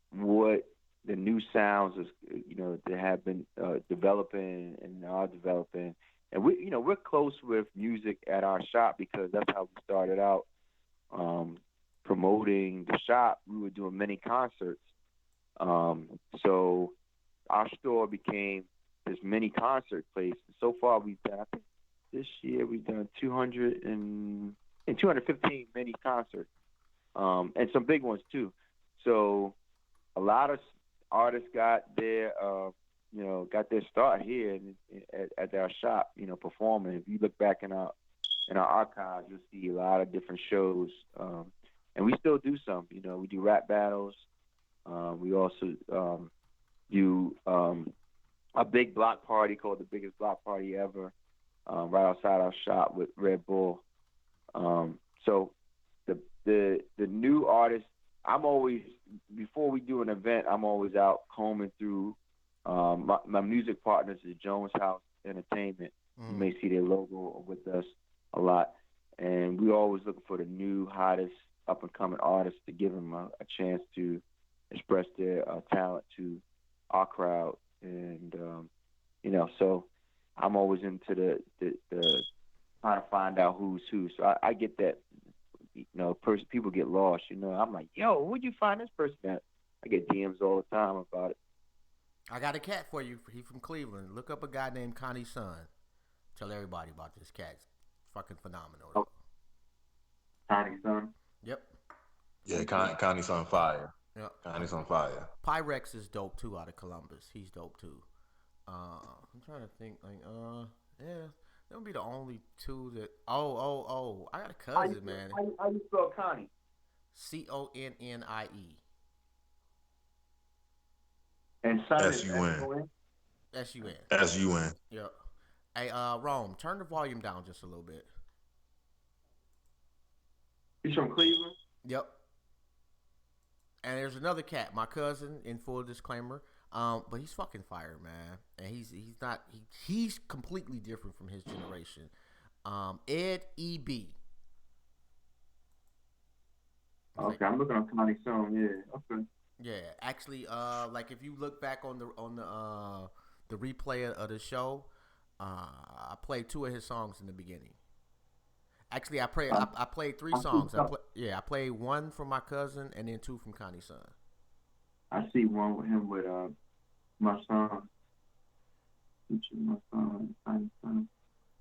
what the new sounds is, you know, that have been developing and are developing, and we're close with music at our shop because that's how we started out promoting the shop, we were doing many concerts. So our store became this mini concert place. So far, we've done, I think this year we've done 215 mini concerts, and some big ones too. So a lot of artists got their start here at our shop, performing. If you look back in our archives, you'll see a lot of different shows, and we still do some. We do rap battles. We also do a big block party called the biggest block party ever, right outside our shop with Red Bull. So the new artists, I'm always, before we do an event, I'm always out combing through. My music partners is Jones House Entertainment. You may see their logo with us a lot, and we're always looking for the new, hottest, up-and-coming artists to give them a chance to express their talent to our crowd. And so I'm always into the trying to find out who's who. So I get that. People get lost. I'm like, yo, where'd you find this person at? I get DMs all the time about it. I got a cat for you. He's from Cleveland. Look up a guy named Connie's son. Tell everybody about this cat. It's fucking phenomenal. Oh. Connie's son? Yep. Yeah, Connie's on fire. Yep. Connie's on fire. Pyrex is dope too, out of Columbus. He's dope too. I'm trying to think, yeah, that would be the only two that. Oh, I got a cousin, man. How you spell Connie? Connie. And son is S-U-N. S-U-N. S-U-N. Yep. Hey, Rome, turn the volume down just a little bit. He's from Cleveland? Yep. And there's another cat, my cousin, in full disclaimer. But he's fucking fire, man. And he's completely different from his generation. Ed E.B. Okay, I'm looking on Connie's song, yeah. Okay. Yeah, actually, like if you look back on the replay of the show, I played 2 of his songs in the beginning. Actually, I played 3 songs. I played 1 from my cousin and then 2 from Connie's son. I see one with him with my son. My son, Connie's son.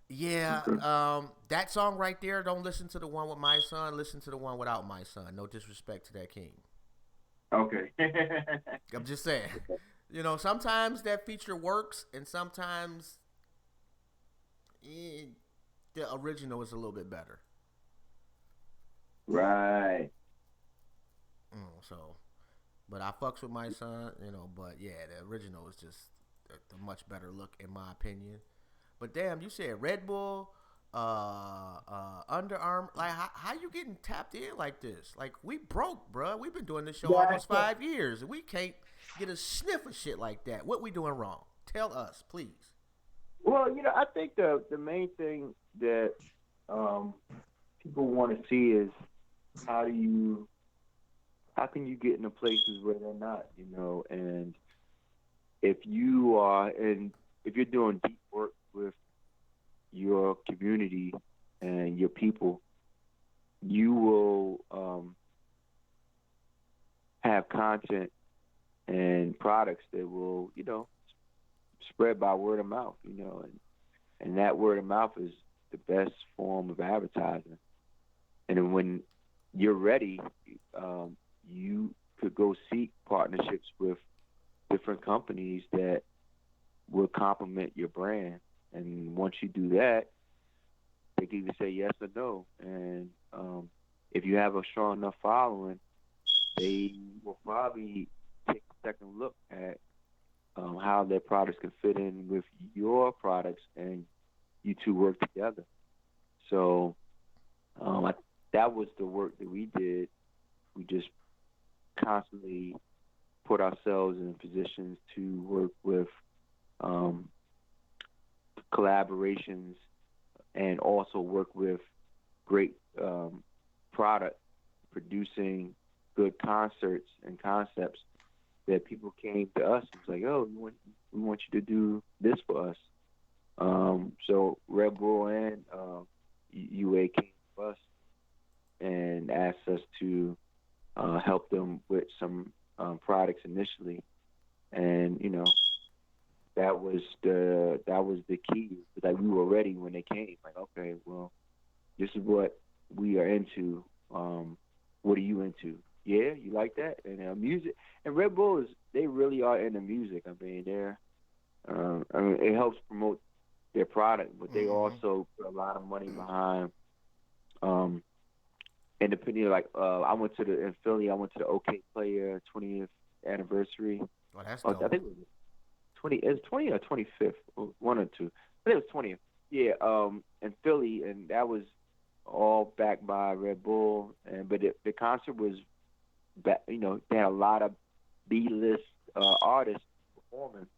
Yeah, Okay. that song right there. Don't listen to the one with my son. Listen to the one without my son. No disrespect to that king. Okay. I'm just saying. Sometimes that feature works, and sometimes the original is a little bit better. Right. But I fucks with my son, but yeah, the original is just a much better look in my opinion. But damn, you said Red Bull, Under Armour. Like, how you getting tapped in like this? Like, we broke, bro. We've been doing this show almost 5 years, and we can't get a sniff of shit like that. What we doing wrong? Tell us, please. Well, I think the main thing that people want to see is how can you get into places where they're not, and if you're doing deep work with your community and your people, you will have content and products that will, spread by word of mouth, and that word of mouth is the best form of advertising. And then when you're ready, you could go seek partnerships with different companies that will complement your brand. And once you do that, they can either say yes or no. And if you have a strong enough following, they will probably take a second look at how their products can fit in with your products, and you two work together. So that was the work that we did. We just constantly put ourselves in positions to work with collaborations and also work with great product, producing good concerts and concepts that people came to us and was like, oh, we want you to do this for us. So Red Bull and UA came to us and asked us to help them with some products initially, and that was the key. Like we were ready when they came. Like, okay, well, this is what we are into. What are you into? Yeah, you like that? And music. And Red Bull they really are into music. I mean, it helps promote their product, but they also put a lot of money behind. Independent, like I went in Philly. I went to the OK Player 20th anniversary. Oh, that's dope. I think it was 20. It was 20 or 25th, one or two. I think it was 20th. Yeah, in Philly, and that was all backed by Red Bull. But the concert was, they had a lot of B-list artists performing,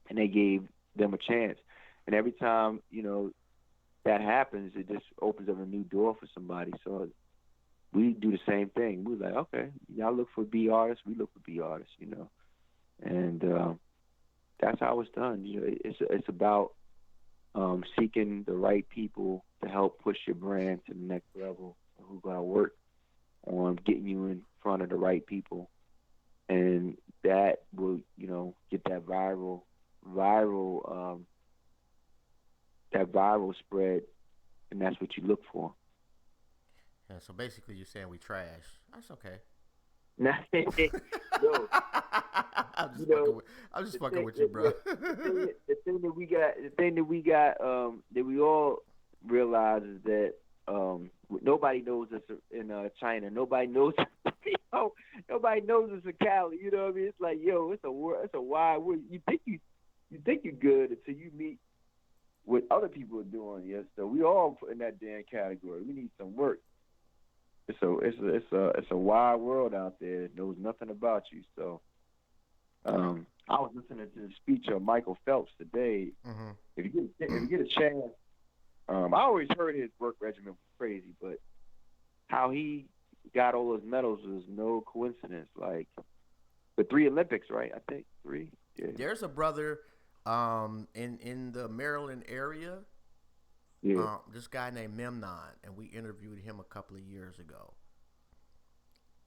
and they gave them a chance. And every time that happens, it just opens up a new door for somebody. So we do the same thing. We're like, okay, y'all look for B artists, we look for B artists, and that's how it's done. It's about seeking the right people to help push your brand to the next level, who's gonna work on getting you in front of the right people, and that will, get that viral spread, and that's what you look for. Yeah, so basically you're saying we trash. That's okay. Yo, I'm just fucking with you, bro. The thing that we all realize is that nobody knows us in China. Nobody knows nobody knows us in Cali. You know what I mean? It's like, yo, it's a wide world. You think you're good until you meet what other people are doing. Yes, so we all in that damn category. We need some work. It's a wide world out there that knows nothing about you. So I was listening to the speech of Michael Phelps today. Mm-hmm. If you get a chance, I always heard his work regimen was crazy, but how he got all those medals was no coincidence. Like the 3 Olympics, right? I think 3. Yeah. There's a brother in the Maryland area. Yeah. This guy named Memnon, and we interviewed him a couple of years ago.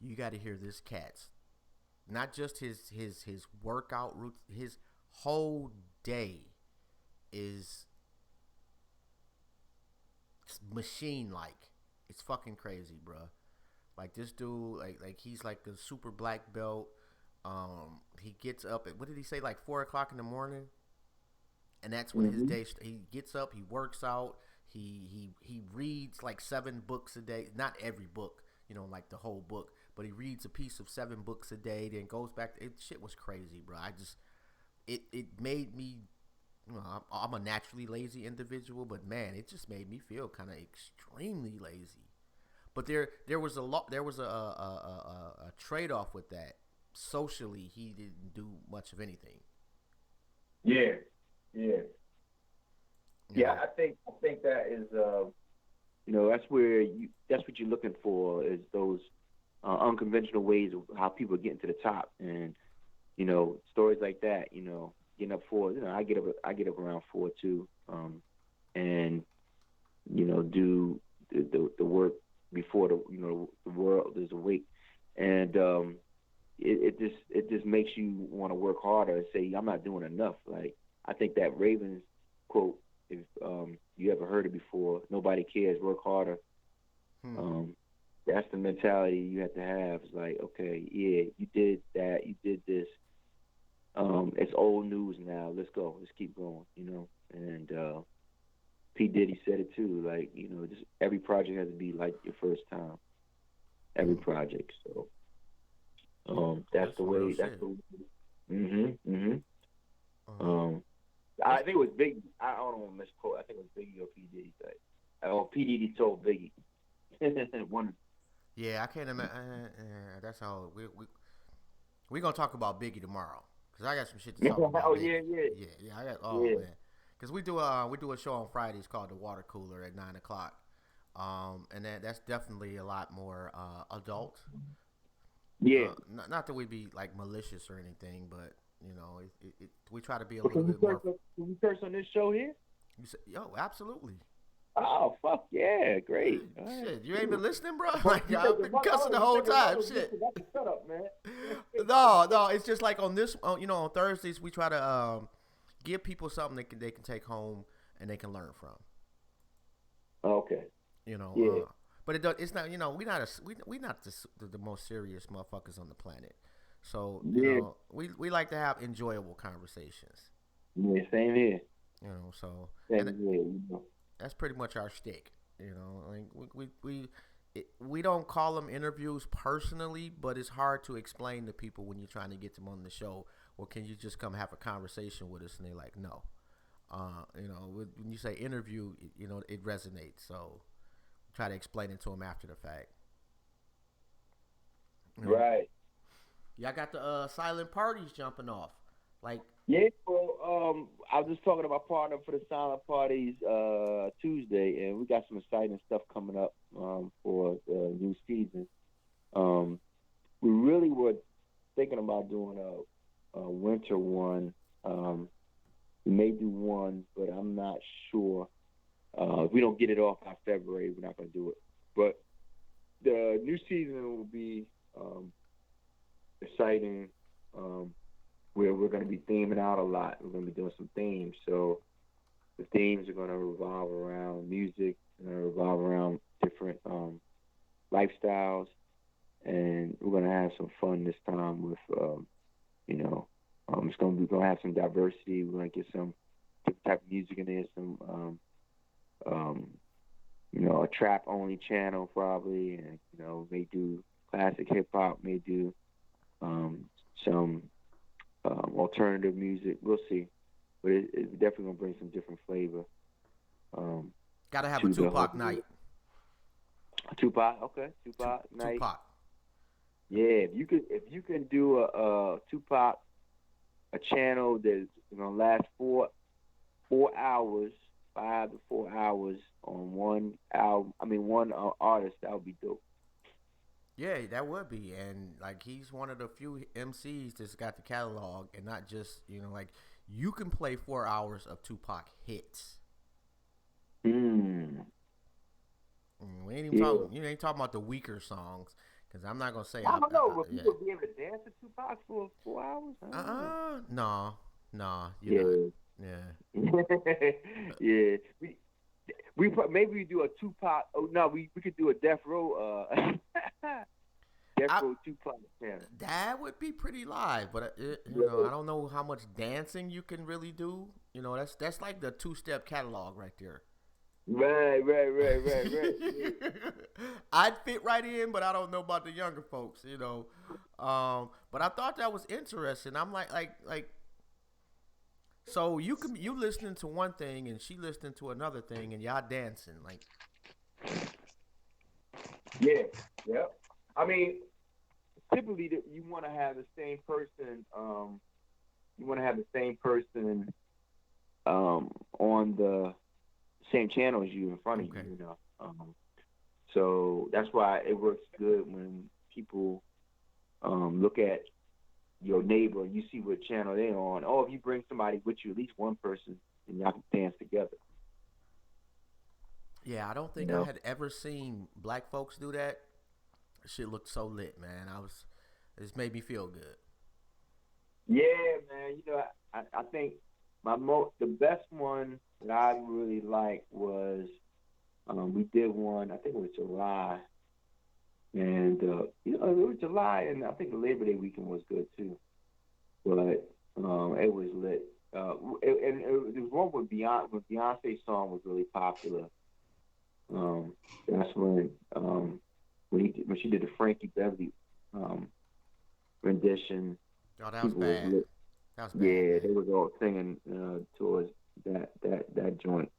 You got to hear this cat's, not just his workout route, his whole day is machine-like. It's fucking crazy, bro. Like this dude, like he's like a super black belt. He gets up at, what did he say, like 4:00 in the morning? And that's when his day. He gets up, he works out, he reads like 7 books a day. Not every book, like the whole book, but he reads a piece of 7 books a day. Then goes back. Shit was crazy, bro. It made me. I'm a naturally lazy individual, but man, it just made me feel kind of extremely lazy. But there was a trade off with that. Socially, he didn't do much of anything. Yeah. I think that is that's what you're looking for, is those unconventional ways of how people are getting to the top, and stories like that. Getting up 4. I get up around 4 too, and do the work before the world is awake, and it just makes you want to work harder and say, I'm not doing enough. Like, I think that Ravens quote, if you ever heard it before, nobody cares, work harder. That's the mentality you have to have. It's like, okay, yeah, you did that, you did this. It's old news now. Let's go. Let's keep going, And P. Diddy said it too. Like, just every project has to be like your first time. Every project. So that's the way. That's the way. I think it was Biggie. I don't want to misquote. I think it was Biggie or P. Diddy. P. Diddy told Biggie. One. Yeah, I can't imagine. That's how we gonna talk about Biggie tomorrow, because I got some shit to talk about. Oh Biggie. yeah. I got man. Because we do a show on Fridays called The Water Cooler at 9:00, and that's definitely a lot more adult. Yeah. Not that we be like malicious or anything, but we try to be a little bit more. Can we curse on this show here? Yo, absolutely. Oh, fuck yeah, great. All right. Shit, you ain't been listening, bro? But Like, you I've said been your mother, cussing the whole time. Shit. that's a setup, man. No, it's just like on this, on Thursdays we try to give people something they can take home and they can learn from. Okay. You know, Yeah. but it's not. We not the most serious motherfuckers on the planet. So Yeah. we like to have enjoyable conversations. Yeah, same here. So Same and here, that's pretty much our shtick. Like we don't call them interviews personally, but it's hard to explain to people when you're trying to get them on the show. Well, can you just come have a conversation with us? And they're like, no. When you say interview, it resonates. So try to explain it to them after the fact. Right. Y'all got the silent parties jumping off. Like, yeah, well, I was just talking to my partner for the silent parties Tuesday, and we got some exciting stuff coming up for the new season. We really were thinking about doing a winter one. We may do one, but I'm not sure. If we don't get it off by February, we're not going to do it. But the new season will be exciting, where we're going to be theming out a lot. We're going to be doing some themes. So the themes are going to revolve around music, revolve around different lifestyles, and we're going to have some fun this time with, we're going to have some diversity. We're going to get some different type of music in there, some, a trap-only channel probably, and, may do classic hip-hop, may do some alternative music. We'll see. But it's definitely going to bring some different flavor. Gotta have a Tupac night. Tupac, okay. Tupac night. Tupac. Yeah, if you can do a Tupac, a channel that's gonna last 4 hours, 5 to 4 hours on one album. one artist, that would be dope. Yeah, that would be, and like he's one of the few MCs that's got the catalog, and not just like you can play 4 hours of Tupac hits. We ain't even talking. You ain't talking about the weaker songs, because I'm not gonna say. I don't know. Will people be able to dance to Tupac for 4 hours? No, not. Yeah. Yeah. We maybe we do a Tupac. Oh no, we could do a Death Row. Death Row Tupac channel. That would be pretty live, but I don't know how much dancing you can really do. That's like the 2-step catalog right there. Right. I'd fit right in, but I don't know about the younger folks, But I thought that was interesting. I'm like, so you listening to one thing and she listening to another thing, and y'all dancing like. Yeah. I mean, typically you want to have the same person. You want to have the same person on the same channel as you in front of you. So that's why it works good when people look at your neighbor and you see what channel they're on. Oh, if you bring somebody with you, at least one person, and y'all can dance together. Yeah, I don't think I had ever seen black folks do that. Shit looked so lit, man. It made me feel good. Yeah, man. I think the best one that I really liked was we did one. I think it was July, and it was July, and I think the Labor Day weekend was good too. But it was lit. It was one with Beyonce. When Beyonce's song was really popular. That's when she did the Frankie Beverly rendition. Oh, that was bad. That was bad. Yeah, they was all singing towards that joint.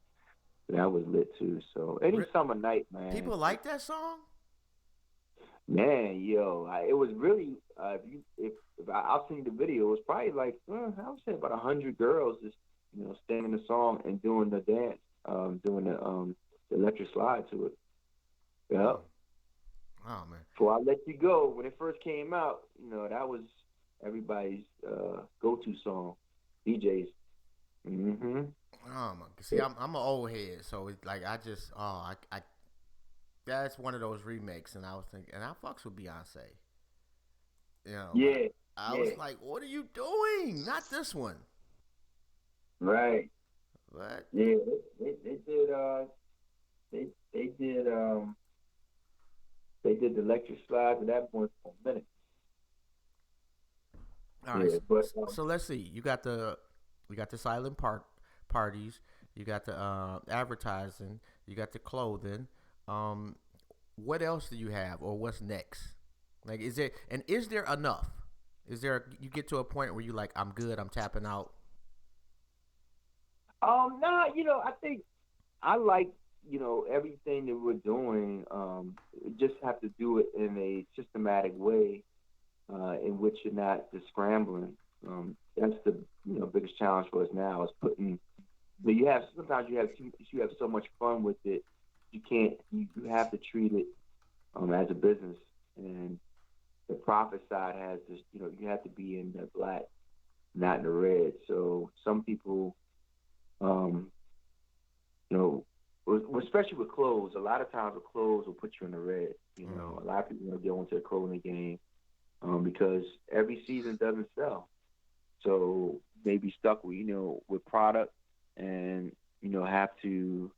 That was lit too. So any summer night, man. People like that song. Man, it was really if I've seen the video, it was probably like I would say about 100 girls just singing the song and doing the dance, doing the electric slide to it. Yeah. Oh man. Before I let you go, when it first came out, that was everybody's go-to song. DJs. See, I'm an old head, so it's like I just I that's one of those remakes, and I was thinking, and I fucks with Beyonce, but Yeah, I yeah, was like, what are you doing? Not this one. right. What? Yeah, they did. They they did. They did the electric slides at that point for a minute. All right, Yeah, but so let's see. We got the silent parties. You got the advertising. You got the clothing. Um, what else do you have, or what's next? Like, is there enough? Is there you get to a point where you like, I'm good. I'm tapping out. nah, I think I like everything that we're doing. We just have to do it in a systematic way, in which you're not just scrambling. That's the biggest challenge for us now is putting. But sometimes you have so much fun with it, you have to treat it as a business, and the profit side has this. You have to be in the black, not in the red. So some people, um, especially with clothes, a lot of times with clothes will put you in the red. A lot of people get into the clothing game because every season doesn't sell. So they be stuck with product and have to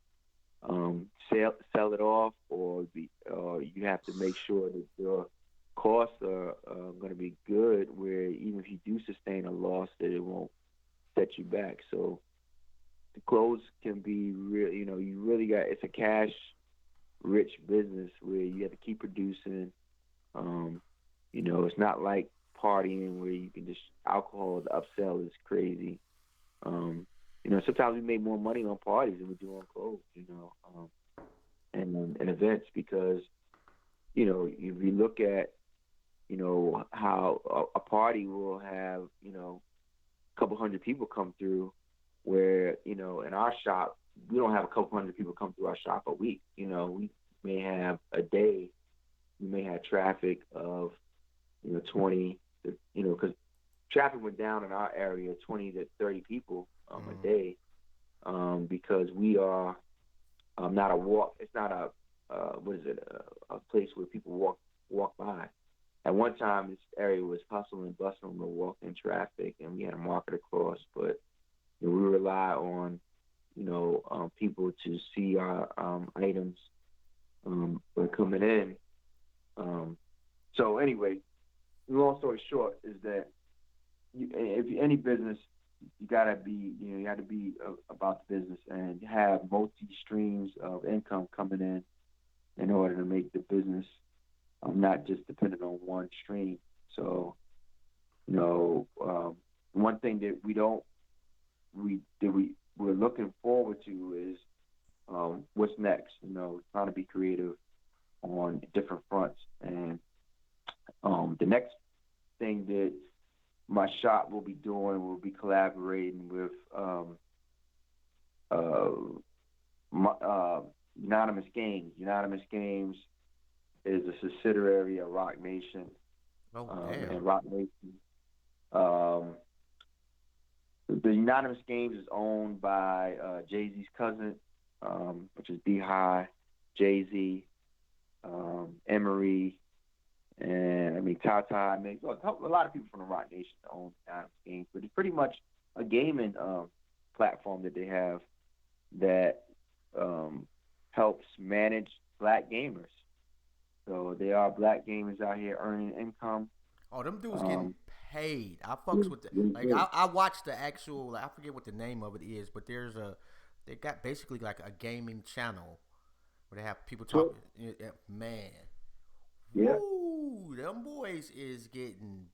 sell it off, or you have to make sure that your costs are going to be good, where even if you do sustain a loss, that it won't set you back. So the clothes can be real. You really it's a cash rich business where you have to keep producing. It's not like partying where you can just alcohol. The upsell is crazy. Sometimes we make more money on parties than we do on clothes. And events, because if you look at how a party will have a couple hundred people come through, where in our shop we don't have a couple hundred people come through our shop a week. We may have a day, we may have traffic of 20 because traffic went down in our area 20 to 30 people a day, because we are not a walk. It's not a a place where people walk by. At one time, this area was hustling and bustling with walk-in traffic, and we had a market across. But we rely on people to see our items when coming in. So anyway, long story short is that if any business, you gotta be you have to be about the business and have multi streams of income coming in order to make the business not just dependent on one stream. So one thing that we're looking forward to is what's next. Trying to be creative on different fronts, and the next thing that my shop will be doing will be collaborating with Unanimous Games. Unanimous Games is a subsidiary of Rock Nation. Damn. And Rock Nation. The Unanimous Games is owned by Jay-Z's cousin, which is B-High, Jay-Z, Emery, and Tata. A lot of people from the Rock Nation own Unanimous Games, but it's pretty much a gaming platform that they have that helps manage black gamers. So there are black gamers out here earning income. Oh, them dudes getting paid. I fucks with I watched the actual. I forget what the name of it is, but they got basically like a gaming channel where they have people talking. Man, yeah, woo, them boys is getting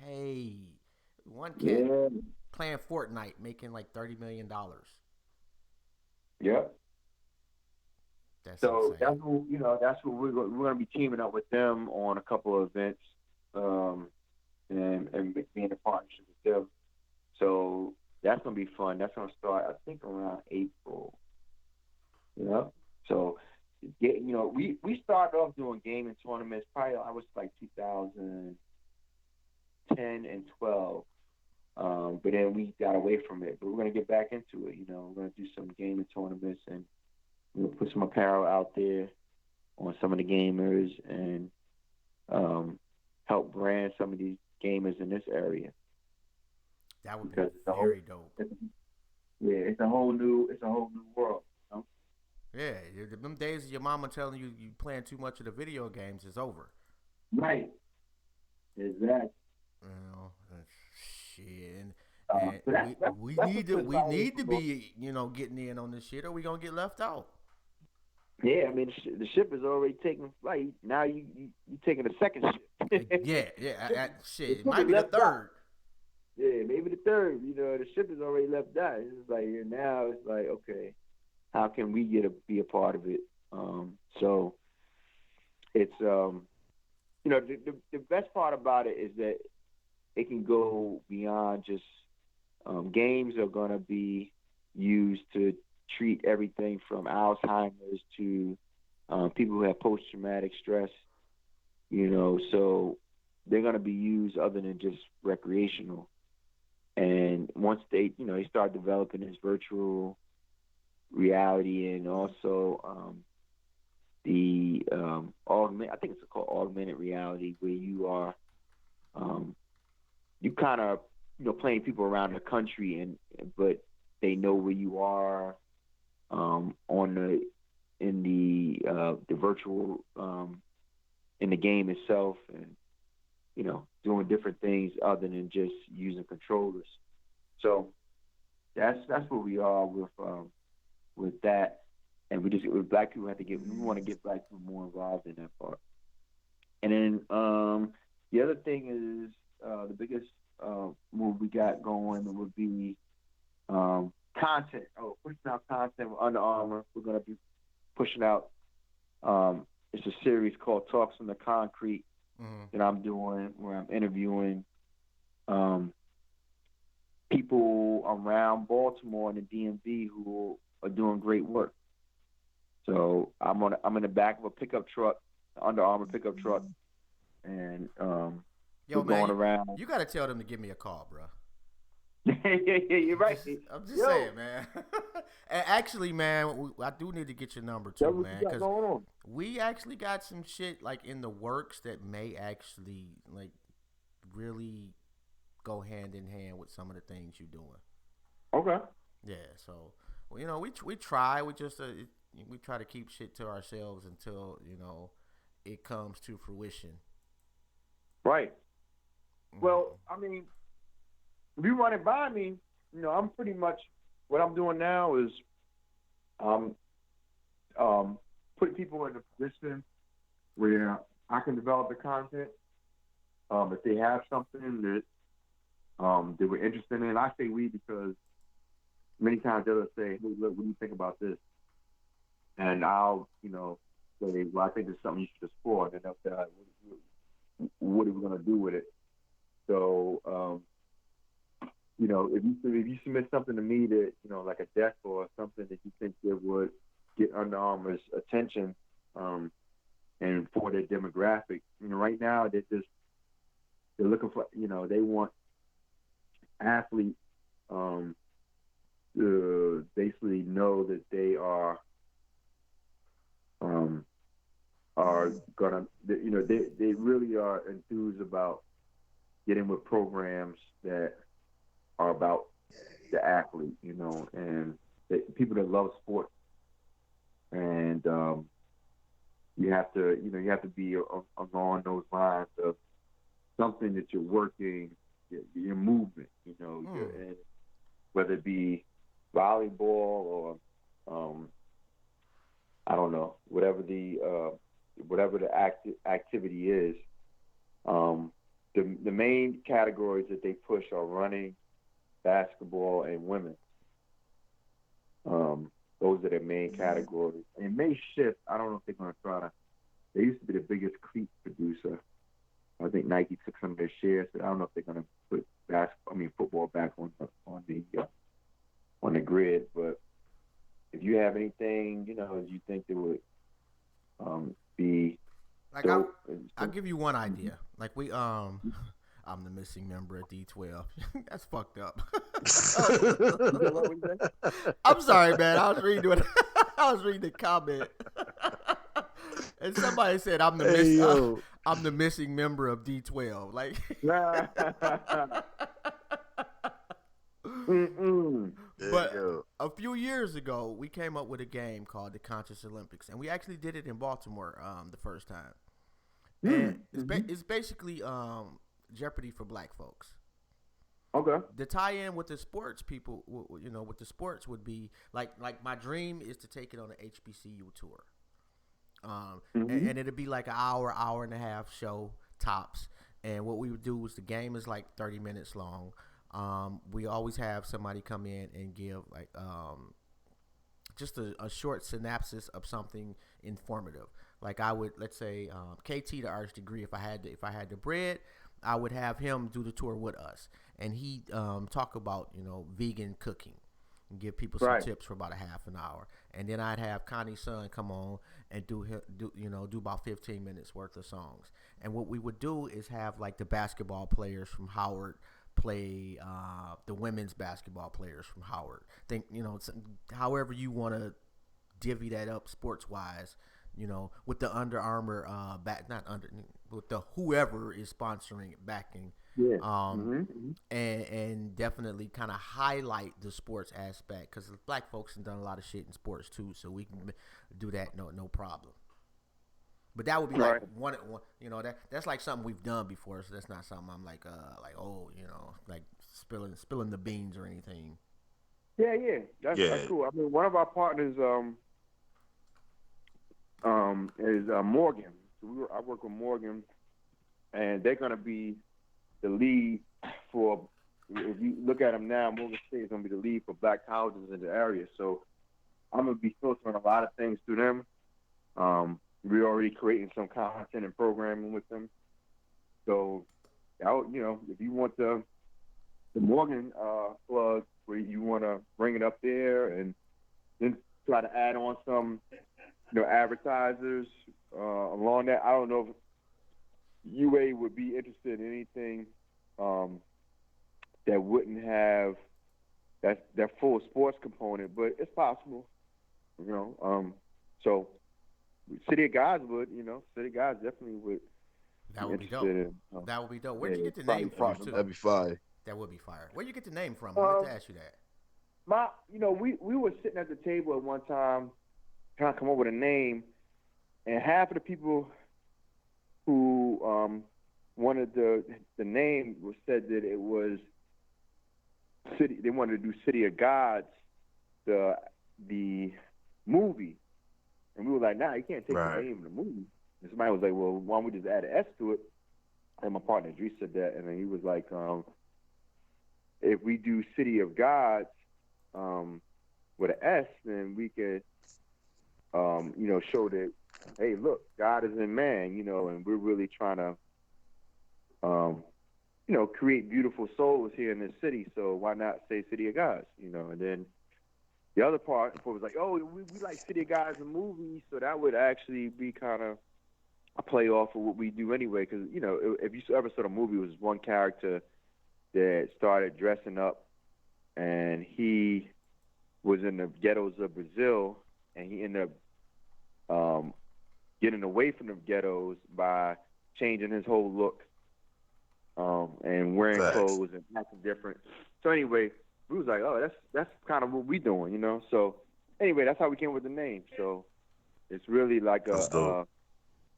paid. One cat playing Fortnite making like $30 million. Yeah. So insane. that's what we're going to be teaming up with them on a couple of events, and being in partnership with them. So that's going to be fun. That's going to start, I think, around April. So we started off doing gaming tournaments probably I was like 2010 and 12. But then we got away from it. But we're gonna get back into it. You know, we're gonna do some gaming tournaments and we'll put some apparel out there on some of the gamers and help brand some of these gamers in this area. That would be very dope. It's a whole new world. You know? Yeah, them days of your mama telling you playing too much of the video games is over. Right. Exactly. You know, shit. We need to be, you know, getting in on this shit, or we gonna get left out. Yeah, I mean the ship is already taking flight. Now you taking a second ship. yeah. Shit, it might be the third. Out. Yeah, maybe the third. You know, the ship is already left out. It's like now it's like, okay, how can we be a part of it? So it's you know, the best part about it is that it can go beyond just games are gonna be used to treat everything from Alzheimer's to people who have post-traumatic stress, you know, so they're going to be used other than just recreational. And once they, you know, they start developing this virtual reality and also the I think it's called augmented reality, where you are, you kind of, you know, playing people around the country but they know where you are, in the virtual in the game itself, and you know, doing different things other than just using controllers. So that's where we are with that, and with black people we want to get black people more involved in that part. And then the other thing is the biggest move we got going would be content. Pushing out content with Under Armour. We're going to be pushing out. It's a series called Talks on the Concrete that I'm doing, where I'm interviewing people around Baltimore and the DMV who are doing great work. So I'm in the back of a pickup truck, Under Armour pickup truck, and Yo, we're man, going around. You got to tell them to give me a call, bro. Yeah, you're right. I'm just saying, man. And actually, man, I do need to get your number too, man, because we actually got some shit like in the works that may actually like really go hand in hand with some of the things you're doing. Okay. Yeah. So, well, you know, we try. We just we try to keep shit to ourselves until, you know, it comes to fruition. Right. Well, I mean, if you run it by me, you know, I'm pretty much, what I'm doing now is putting people in a position where I can develop the content. If they have something that they were interested in, I say we because many times they'll say, hey, look, what do you think about this? And I'll, you know, say, well, I think it's something you should explore. And then they'll say, all right, what are we going to do with it? So, you know, if you submit something to me that, you know, like a deck or something that you think that would get Under Armour's attention, and for their demographic, you know, right now they're looking for, you know, they want athletes to basically know that they are gonna, you know, they really are enthused about getting with programs that are about the athlete, you know, and people that love sports. And you have to be along those lines of something that you're working, your movement, you know, and whether it be volleyball or I don't know, whatever the activity is. The main categories that they push are running, basketball, and women. Those are their main categories. And it may shift. I don't know if they're going to try to. They used to be the biggest cleat producer. I think Nike took some of their shares, but I don't know if they're going to put football back on the grid. But if you have anything, you know, you think that would be like, I'll give you one idea. Like, we a I'm the missing member of D12. That's fucked up. I'm sorry, man. I was reading the comment, and somebody said I'm the missing member of D12. Like, but a few years ago, we came up with a game called the Conscious Olympics, and we actually did it in Baltimore the first time. And it's basically Jeopardy for black folks. Okay. The tie-in with the sports people, with the sports would be like my dream is to take it on an HBCU tour. And it'd be like an hour and a half show tops. And what we would do is the game is like 30 minutes long. We always have somebody come in and give like just a short synopsis of something informative. Like I would, let's say, KT, the arts degree. If I had the bread, I would have him do the tour with us, and he talk about vegan cooking and give people some tips for about a half an hour. And then I'd have Connie's son come on and do about 15 minutes worth of songs. And what we would do is have like the basketball players from Howard play the women's basketball players from Howard. Think however you want to divvy that up sports wise. With the Under Armour with the whoever is sponsoring it backing. Yeah. And definitely kind of highlight the sports aspect, because black folks have done a lot of shit in sports too, so we can do that no problem. But that would be like one, that's like something we've done before, so that's not something I'm like like spilling the beans or anything. Yeah, that's cool. I mean, one of our partners is Morgan. So I work with Morgan, and they're gonna be the lead for. If you look at them now, Morgan State is gonna be the lead for black colleges in the area. So I'm gonna be filtering a lot of things through them. We're already creating some content and programming with them. So, if you want the Morgan plug, where you want to bring it up there, and then try to add on some, advertisers along that. I don't know if UA would be interested in anything that wouldn't have that full sports component, but it's possible, So City of Gods would, City of Gods definitely would. That would be dope. That would be dope. Where'd you get the name from? That'd be fire. That would be fire. Where'd you get the name from? I meant to ask you that. We were sitting at the table at one time trying to come up with a name, and half of the people who wanted the name said that it was city. They wanted to do City of Gods, the movie, and we were like, nah, you can't take the name of the movie. And somebody was like, well, why don't we just add an S to it? And my partner Idris said that, and then he was like, if we do City of Gods with an S, then we could, show that, hey, look, God is in man, and we're really trying to, create beautiful souls here in this city. So why not say City of Gods, And then the other part was like, oh, we like City of Gods in movies, so that would actually be kind of a play off of what we do anyway. Because if you ever saw the movie, it was one character that started dressing up, and he was in the ghettos of Brazil, and he ended up getting away from the ghettos by changing his whole look and wearing clothes and acting different. So anyway, we was like, oh, that's kind of what we doing, So anyway, that's how we came with the name. So it's really like a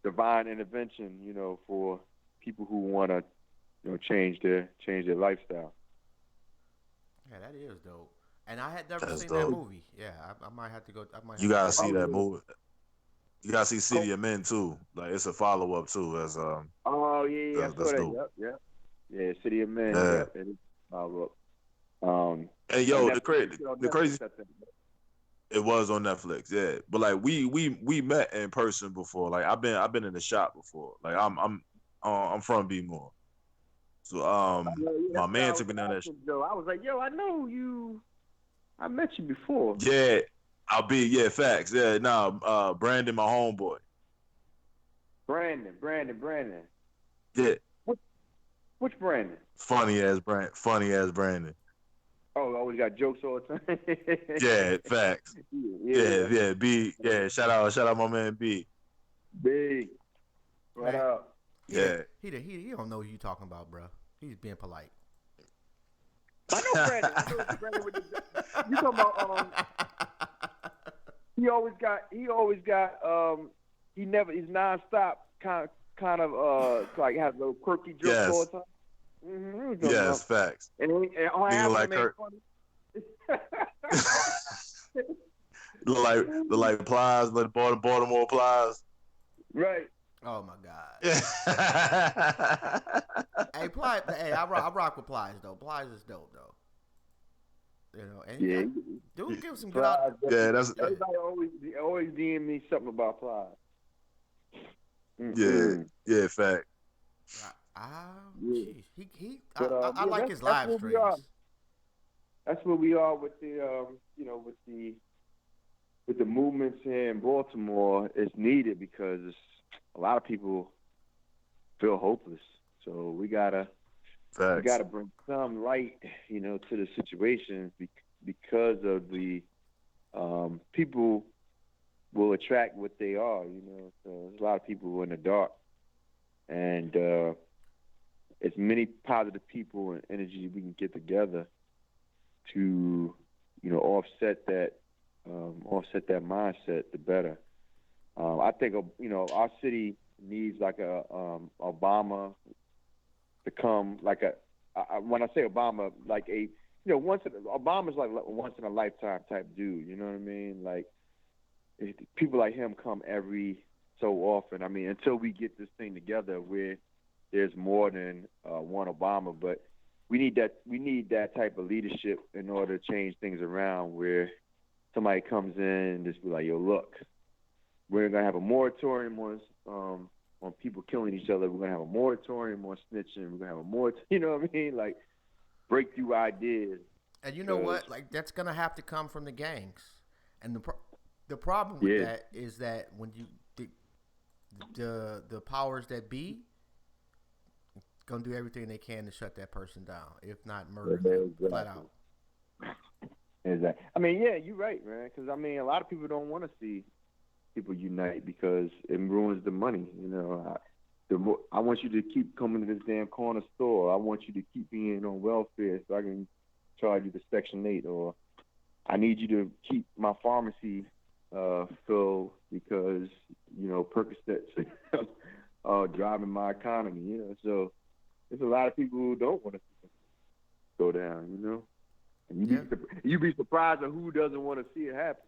divine intervention, for people who want to, change their lifestyle. Yeah, that is dope. And I had never seen that movie. Yeah, I might have to go. You gotta see that movie. You gotta see City of Men too. Like it's a follow up too. As oh yeah, that's dope. Yep. Yeah, City of Men. Yeah, it is a follow up. Hey yo, the crazy. It was on Netflix, yeah. But like we met in person before. Like I've been in the shop before. Like I'm from B-More. So my man took me down that. I was like, yo, I know you. I met you before. Yeah, facts. Yeah, Brandon, my homeboy. Brandon. Yeah. Which Brandon? Funny ass Brandon. Oh, always got jokes all the time. Yeah, facts. Yeah, B. Yeah, shout out my man B. Big. What Man. up? Yeah. He don't know who you talking about, bro. He's being polite. I know Brandon. I know Brandon with the. You talking about He always got. He's nonstop kind of like has little quirky jokes Yes. all the time. Mm-hmm. Yes, facts. And all I Nigga have like to make Kurt. funny. the like Plies, like Baltimore Plies. Right. Oh my God. Yeah. Hey, Plies. Hey, I rock with Plies though. Plies is dope though. You know, and Yeah. dude, give some good out. Yeah, that's Everybody always DM me something about Plies. yeah, fact. Jeez. But, I like his live streams. That's where we are with the with the movements here in Baltimore. It's needed because a lot of people feel hopeless. So we gotta bring some light, to the situation because of the people will attract what they are. So there's a lot of people who are in the dark, and as many positive people and energy we can get together to, offset that mindset, the better. I think, our city needs like a Obama to come, like when I say Obama, like Obama's like once in a lifetime type dude. You know what I mean? Like people like him come every so often. I mean, until we get this thing together where there's more than one Obama, but we need that type of leadership in order to change things around, where somebody comes in and just be like, yo, look, we're gonna have a moratorium on people killing each other. We're gonna have a moratorium on snitching. We're gonna have a moratorium. You know what I mean? Like breakthrough ideas. And you know what? Like that's gonna have to come from the gangs. And the problem with that is that when the powers that be gonna do everything they can to shut that person down, if not murder them flat out. Exactly. I mean, yeah, you're right, man. Because I mean, a lot of people don't want to see people unite because it ruins the money. I want you to keep coming to this damn corner store. I want you to keep being on welfare so I can charge you the Section 8, or I need you to keep my pharmacy filled because Percocets are driving my economy. So there's a lot of people who don't want to see it go down. And you'd be surprised at who doesn't want to see it happen.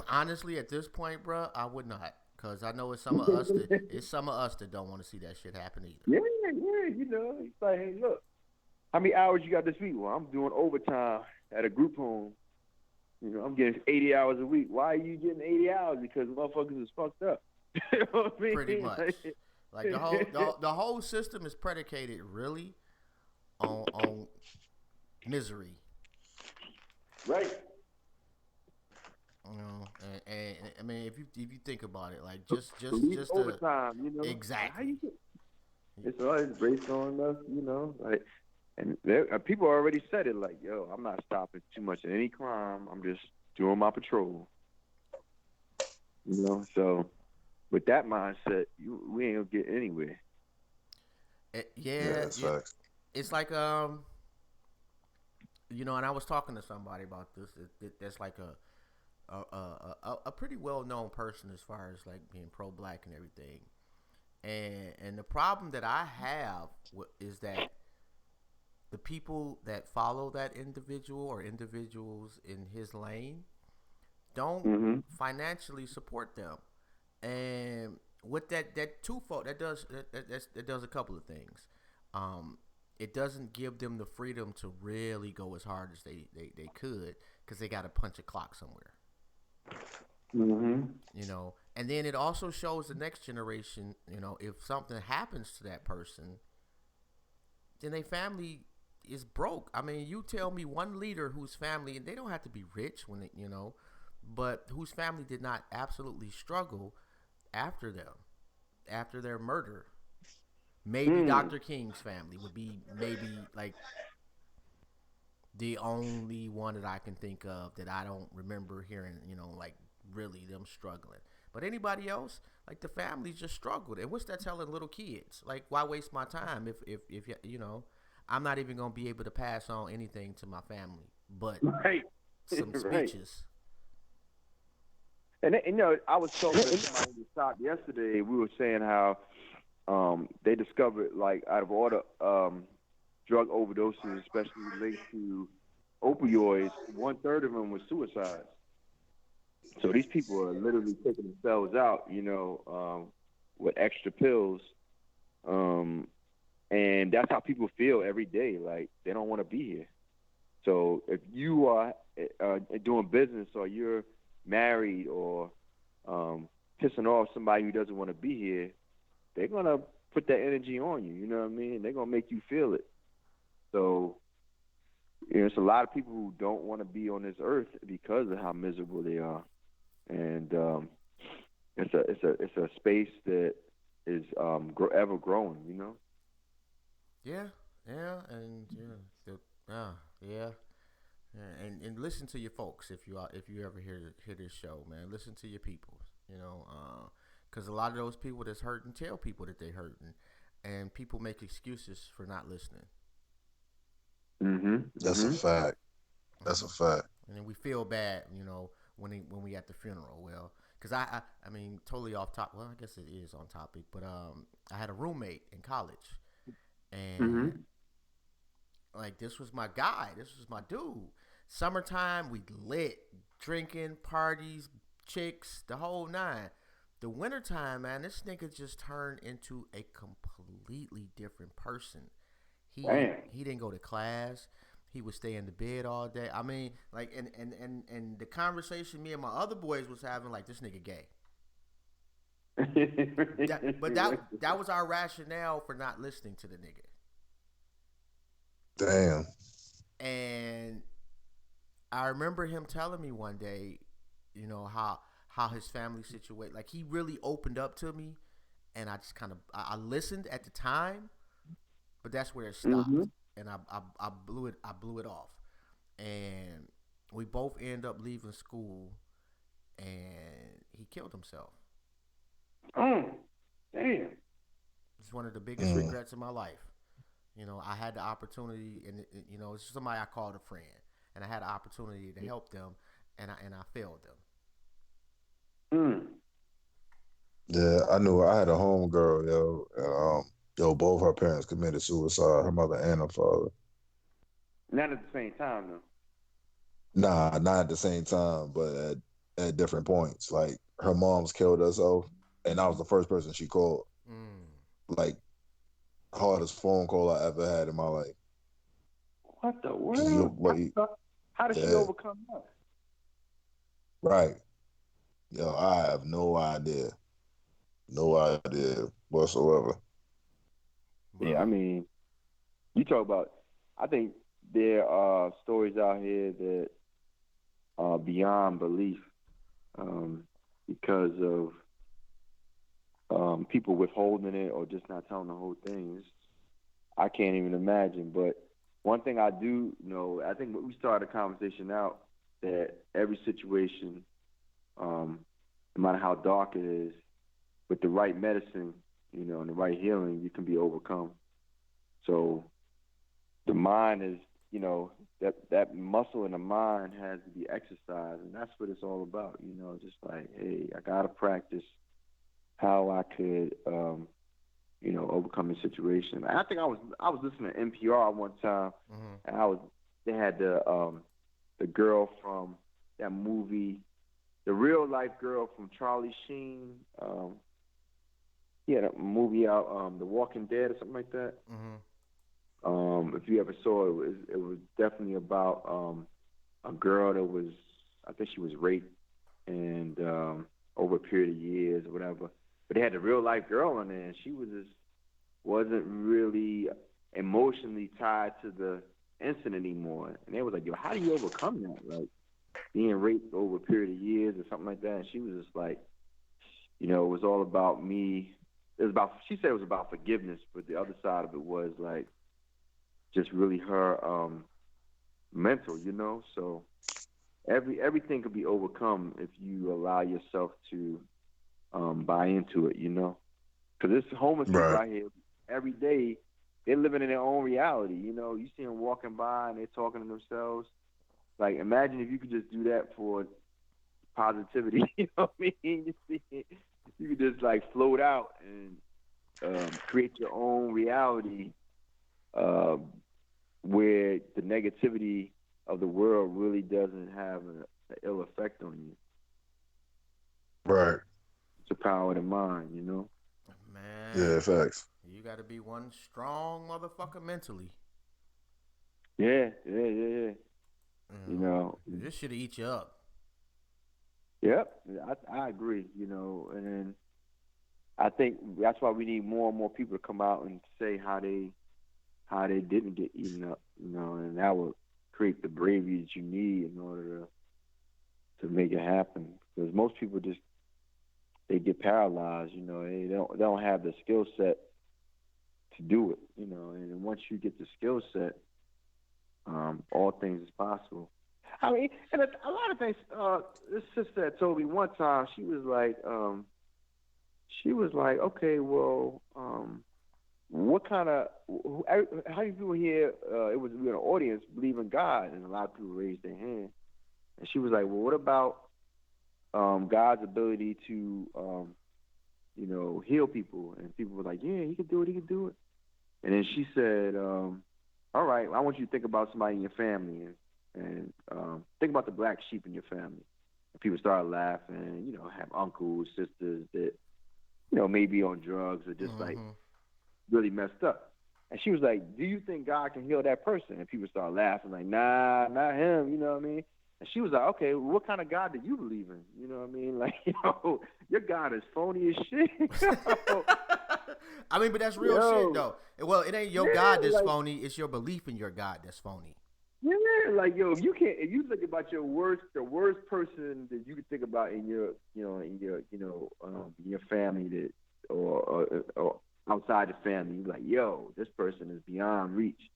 Honestly, at this point, bro, I would not, because I know it's some of us that don't want to see that shit happen either. Yeah. It's like, hey, look, how many hours you got this week? Well, I'm doing overtime at a group home. I'm getting 80 hours a week. Why are you getting 80 hours? Because motherfuckers is fucked up. You know what I mean? Pretty much. Like the whole system is predicated really on misery. Right. And I mean, if you think about it, like just overtime, exactly. It's always based on us, like, and people already said it, like, yo, I'm not stopping too much of any crime. I'm just doing my patrol. So with that mindset, we ain't gonna get anywhere. It's like and I was talking to somebody about this. That's like a pretty well known person as far as like being pro-black and everything. And the problem that I have is that the people that follow that individual or individuals in his lane don't financially support them. And with that twofold, that does a couple of things. It doesn't give them the freedom to really go as hard as they could, because they got to punch a clock somewhere. And then it also shows the next generation, if something happens to that person, then their family is broke. I mean, you tell me one leader whose family, and they don't have to be rich when but whose family did not absolutely struggle after their murder. Maybe Dr. King's family would be maybe like the only one that I can think of that I don't remember hearing, like really them struggling. But anybody else, like the families just struggled. And what's that telling little kids? Like, why waste my time if I'm not even gonna be able to pass on anything to my family, but some speeches. And I was talking to somebody in the shop yesterday. We were saying how they discovered, like, out of all the drug overdoses, especially linked to opioids, 1/3 of them were suicides. So these people are literally taking themselves out, with extra pills. And that's how people feel every day. Like, they don't want to be here. So if you are doing business, or you're married, or pissing off somebody who doesn't want to be here, they're going to put that energy on you. You know what I mean? They're going to make you feel it. So, there's a lot of people who don't want to be on this earth because of how miserable they are. And it's a space that is ever growing, Yeah, and listen to your folks if you ever hear this show, man. Listen to your people, because a lot of those people that's hurting tell people that they hurting, and people make excuses for not listening. That's a fact. That's a fact. And then we feel bad, when we at the funeral. Well, because I mean, totally off top. Well, I guess it is on topic, but I had a roommate in college, and like this was my guy. This was my dude. Summertime, we lit, drinking, parties, chicks, the whole nine. The wintertime, man, this nigga just turned into a completely different person. He didn't go to class. He would stay in the bed all day. I mean, like, and the conversation me and my other boys was having, like, this nigga gay. But that was our rationale for not listening to the nigga. Damn. And I remember him telling me one day, how his family situation, like, he really opened up to me, and I just kind of I listened at the time, but that's where it stopped. And I blew it off. And we both end up leaving school, and he killed himself. Damn. It's one of the biggest regrets of my life. I had the opportunity, and it's somebody I called a friend, and I had the opportunity to help them, and I failed them. Yeah, I knew I had a homegirl, both her parents committed suicide, her mother and her father. Not at the same time, though. Nah, not at the same time, but at different points. Like, her mom's killed herself, and I was the first person she called. Like, hardest phone call I ever had in my life. What the world? How did she overcome that? Right. Yo, I have no idea. No idea whatsoever. Yeah, I mean, you talk about, I think there are stories out here that are beyond belief because of people withholding it or just not telling the whole thing. I can't even imagine. But one thing I do know, I think we started a conversation out that every situation, no matter how dark it is, with the right medicine, and the right healing, you can be overcome. So the mind is, that muscle in the mind has to be exercised, and that's what it's all about. Just like, hey, I gotta practice how I could, overcome the situation. And I think I was listening to NPR one time, and they had the girl from that movie, the real life girl from Charlie Sheen. He had a movie out, The Walking Dead or something like that. If you ever saw it, it was definitely about a girl that was, I think she was raped, and over a period of years or whatever. But they had the real life girl on there, and she wasn't really emotionally tied to the incident anymore. And they was like, yo, how do you overcome that? Like, being raped over a period of years or something like that. And she was just like, it was all about me She said it was about forgiveness, but the other side of it was like just really her mental, you know. So everything could be overcome if you allow yourself to buy into it, you know. Because this homeless people out here every day, they're living in their own reality, you know. You see them walking by and they're talking to themselves. Like, imagine if you could just do that for positivity, you know what I mean? You could just like float out and create your own reality where the negativity of the world really doesn't have an ill effect on you. Right. It's the power of the mind, you know? Man. Yeah, facts. You got to be one strong motherfucker mentally. Yeah. You know. This should eat you up. Yep, I agree, you know, and I think that's why we need more and more people to come out and say how they didn't get eaten up, you know, and that will create the bravery that you need in order to make it happen. Because most people they get paralyzed, you know, they don't have the skill set to do it, you know, and once you get the skill set, all things is possible. I mean, and a lot of things. This sister had told me one time. She was like, okay, well, what kind of? How many people here? We were in an audience believe in God, and a lot of people raised their hand. And she was like, well, what about God's ability to, you know, heal people? And people were like, yeah, he could do it. He could do it. And then she said, all right, I want you to think about somebody in your family and think about the black sheep in your family. And people started laughing, you know, have uncles, sisters that, you know, maybe on drugs or just like really messed up. And she was like, do you think God can heal that person? And people started laughing like, nah, not him, you know what I mean? And she was like, okay, well, what kind of God do you believe in? You know what I mean? Like, yo, your God is phony as shit. I mean, but that's real shit, though. Well, it ain't your God that's phony. It's your belief in your God that's phony. Yeah, like, yo, if you think about the worst person that you could think about in your family that or outside the family, you're like, yo, this person is beyond reach.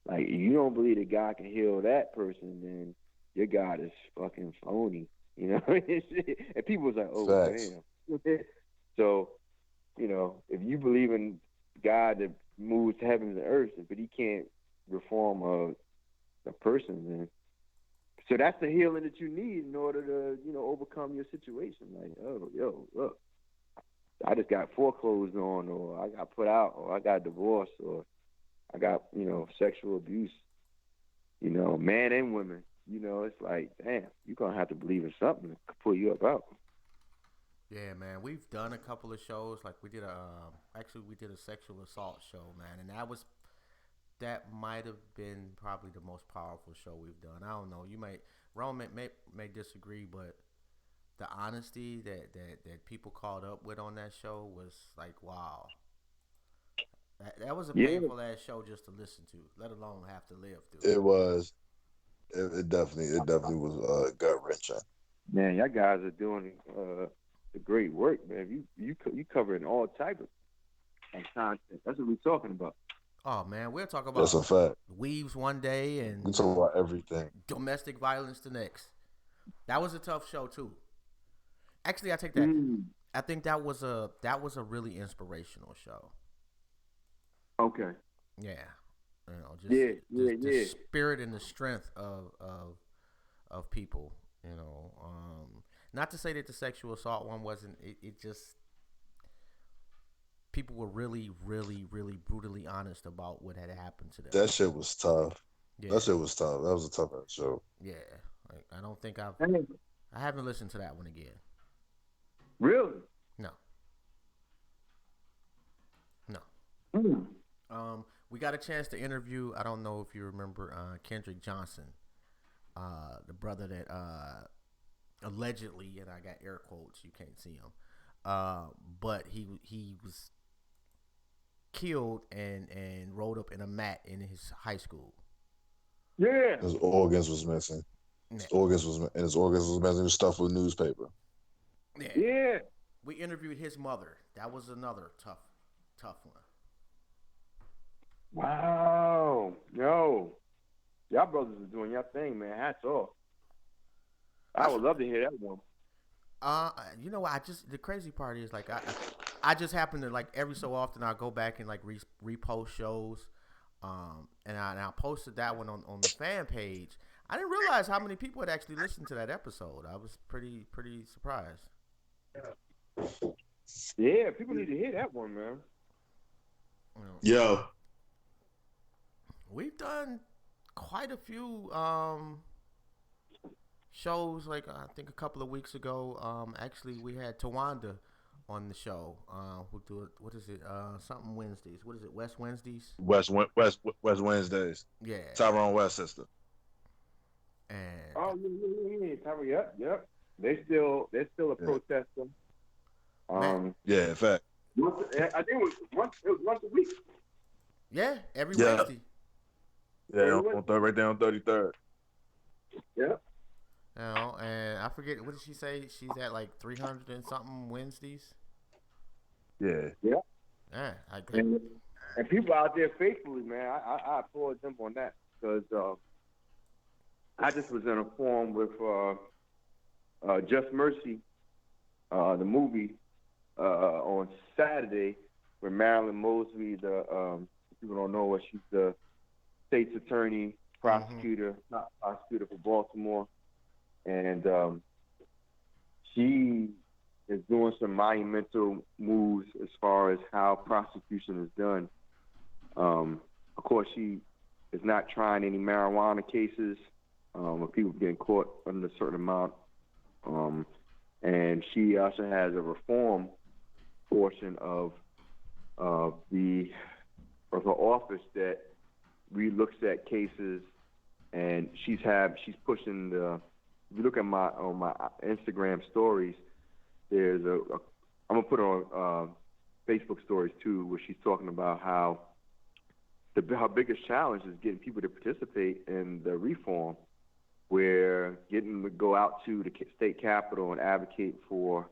Like, if you don't believe that God can heal that person, then your God is fucking phony. You know, and people was like, oh, facts. Damn. So, you know, if you believe in God that moves heavens and earth, but he can't reform a person, then so that's the healing that you need in order to, you know, overcome your situation. Like, oh, yo, look, I just got foreclosed on, or I got put out, or I got divorced, or I got, you know, sexual abuse, you know, man and women. You know, it's like, damn, you're gonna have to believe in something to pull you up out. Yeah, man, we've done a couple of shows. Like we did a sexual assault show, man, and that might have been probably the most powerful show we've done. I don't know. Roman may disagree, but the honesty that people caught up with on that show was like, wow. That was a painful ass show just to listen to, let alone have to live through. It was. It definitely was gut wrenching. Man, y'all guys are doing the great work, man. You covering all type of content. That's what we're talking about. Oh man, we'll talk about that's a fact. Weaves one day and we talk about everything. Domestic violence the next. That was a tough show too. Actually, I take that. I think that was a really inspirational show. Okay. Yeah. You know, just the spirit and the strength of people. You know, not to say that the sexual assault one wasn't. It just people were really, really, really brutally honest about what had happened to them. That shit was tough. Yeah. That shit was tough. That was a tough show. Yeah, like, I don't think I haven't listened to that one again. Really? No. Mm. We got a chance to interview. I don't know if you remember Kendrick Johnson, the brother that allegedly, and I got air quotes, you can't see him, but he was killed and rolled up in a mat in his high school. Yeah. His organs was missing. His organs was missing. He was stuffed with newspaper. Yeah. We interviewed his mother. That was another tough Tough one. Wow. Yo. Y'all brothers are doing your thing, man. Hats off. I would love to hear that one. You know what? The crazy part is like I just happen to like every so often I go back and like repost shows, and I posted that one on the fan page. I didn't realize how many people had actually listened to that episode. I was pretty surprised. Yeah, people need to hear that one, man. Yo. We've done quite a few shows. Like I think a couple of weeks ago, actually we had Tawanda on the show. Who do it? What is it? Something Wednesdays. What is it? West Wednesdays. West Wednesdays. Yeah. Tyrone West sister. And yep. They're still a protester. Yeah, in fact. I think it was once a week. Yeah, every Wednesday. Yeah, right down 33rd. Yeah. You know, and I forget, what did she say? She's at like 300 and something Wednesdays. Yeah. Yeah. Yeah. And people out there faithfully, man. I applaud them on that because I just was in a forum with Just Mercy, the movie, on Saturday with Marilyn Mosby. People don't know her. She's the state's attorney, prosecutor, not prosecutor for Baltimore. And she is doing some monumental moves as far as how prosecution is done. Of course, she is not trying any marijuana cases where people getting caught under a certain amount. And she also has a reform portion of her office that relooks at cases, and she's pushing the. If you look at on my Instagram stories, there's I'm gonna put on Facebook stories too, where she's talking about how her biggest challenge is getting people to participate in the reform, where getting to go out to the state capitol and advocate for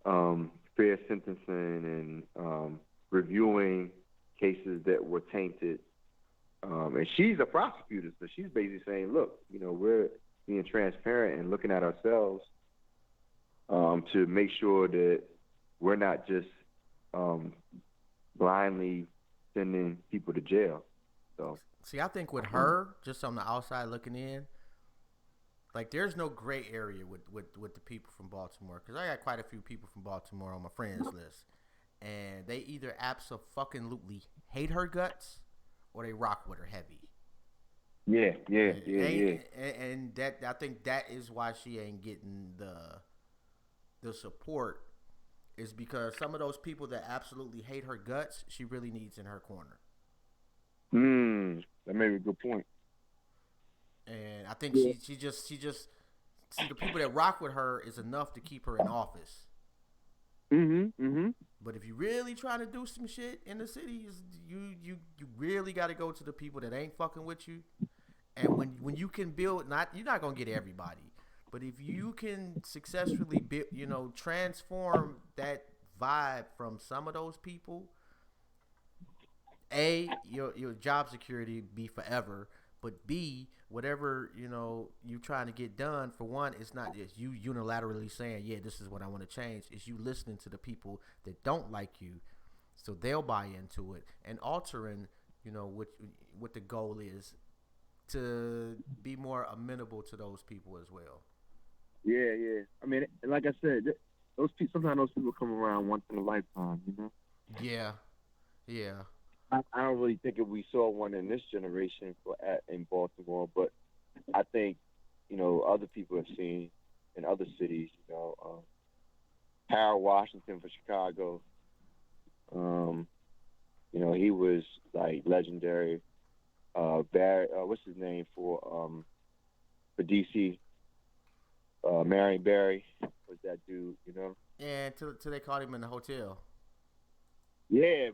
fair sentencing and reviewing cases that were tainted. And she's a prosecutor, so she's basically saying, look, we're being transparent and looking at ourselves to make sure that we're not just blindly sending people to jail. So, see, I think with her, just on the outside looking in, like there's no gray area with the people from Baltimore, because I got quite a few people from Baltimore on my friends list, and they either abso-fucking-lutely hate her guts or they rock with her heavy. Yeah. And that, I think that is why she ain't getting the support, is because some of those people that absolutely hate her guts, she really needs in her corner. That made a good point. And I think she just see the people that rock with her is enough to keep her in office. But if you really trying to do some shit in the city, you really got to go to the people that ain't fucking with you. And when you can build, you're not gonna get everybody, but if you can successfully build, transform that vibe from some of those people, A, your job security be forever, but B, whatever you trying to get done, for one, it's not just you unilaterally saying, yeah, this is what I want to change. It's you listening to the people that don't like you, so they'll buy into it, and altering what the goal is to be more amenable to those people as well. Yeah. I mean, like I said, sometimes those people come around once in a lifetime, Yeah. I don't really think if we saw one in this generation in Baltimore, but I think other people have seen in other cities. Harold Washington for Chicago. He was like legendary. Barry, what's his name for DC? Marion Barry was that dude, Yeah, till they caught him in the hotel. Yeah,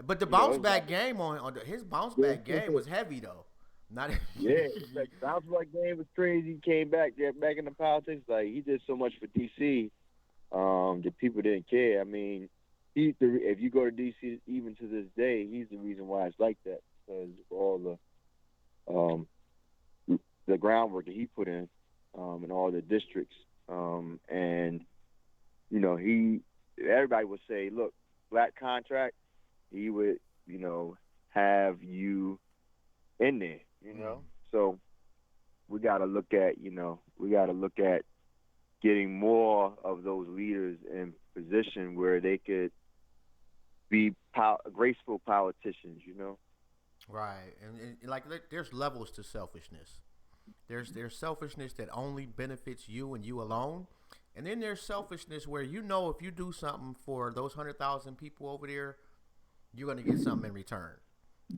but the bounce back game his bounce back game was heavy though. Yeah, like bounce back game was crazy. He came back in the politics. Like he did so much for DC that people didn't care. I mean, if you go to DC, even to this day, he's the reason why it's like that, because of all the groundwork that he put in, in all the districts, and everybody would say, look, black contract, he would have you in there, So we got to look at getting more of those leaders in position where they could be graceful politicians, Right, and like there's levels to selfishness. There's selfishness that only benefits you and you alone, and then there's selfishness where if you do something for those 100,000 people over there, you're gonna get something in return.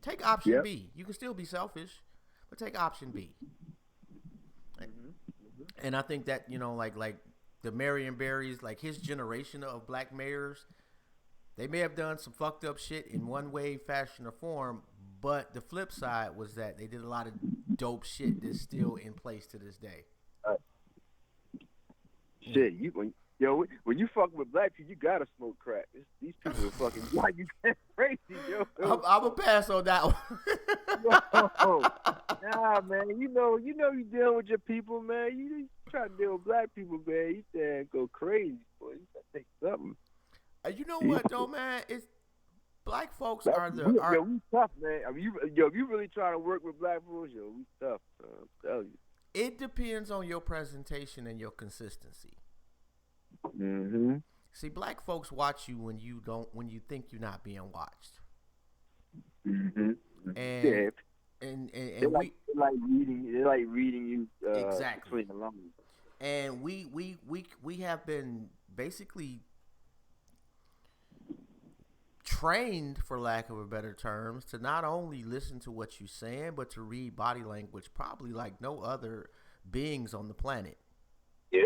Take option B. You can still be selfish, but take option B. And I think that like the Marion Barrys, like his generation of black mayors, they may have done some fucked up shit in one way, fashion, or form, but the flip side was that they did a lot of dope shit that's still in place to this day. Shit, when you fuck with black people, you gotta smoke crack. These people are fucking like you can't crazy, yo. I'm gonna pass on that one. Nah, man. You dealing with your people, man. You try to deal with black people, man. You damn go crazy, boy. You gotta take something. You know what though, man? It's black folks we tough, man. I mean, if you really trying to work with black folks, we tough. I'm telling you. It depends on your presentation and your consistency. Mm-hmm. See, black folks watch you when you think you're not being watched. Mm-hmm. And they like reading you exactly between the lines. And we have been basically trained, for lack of a better terms, to not only listen to what you're saying, but to read body language probably like no other beings on the planet. Yeah.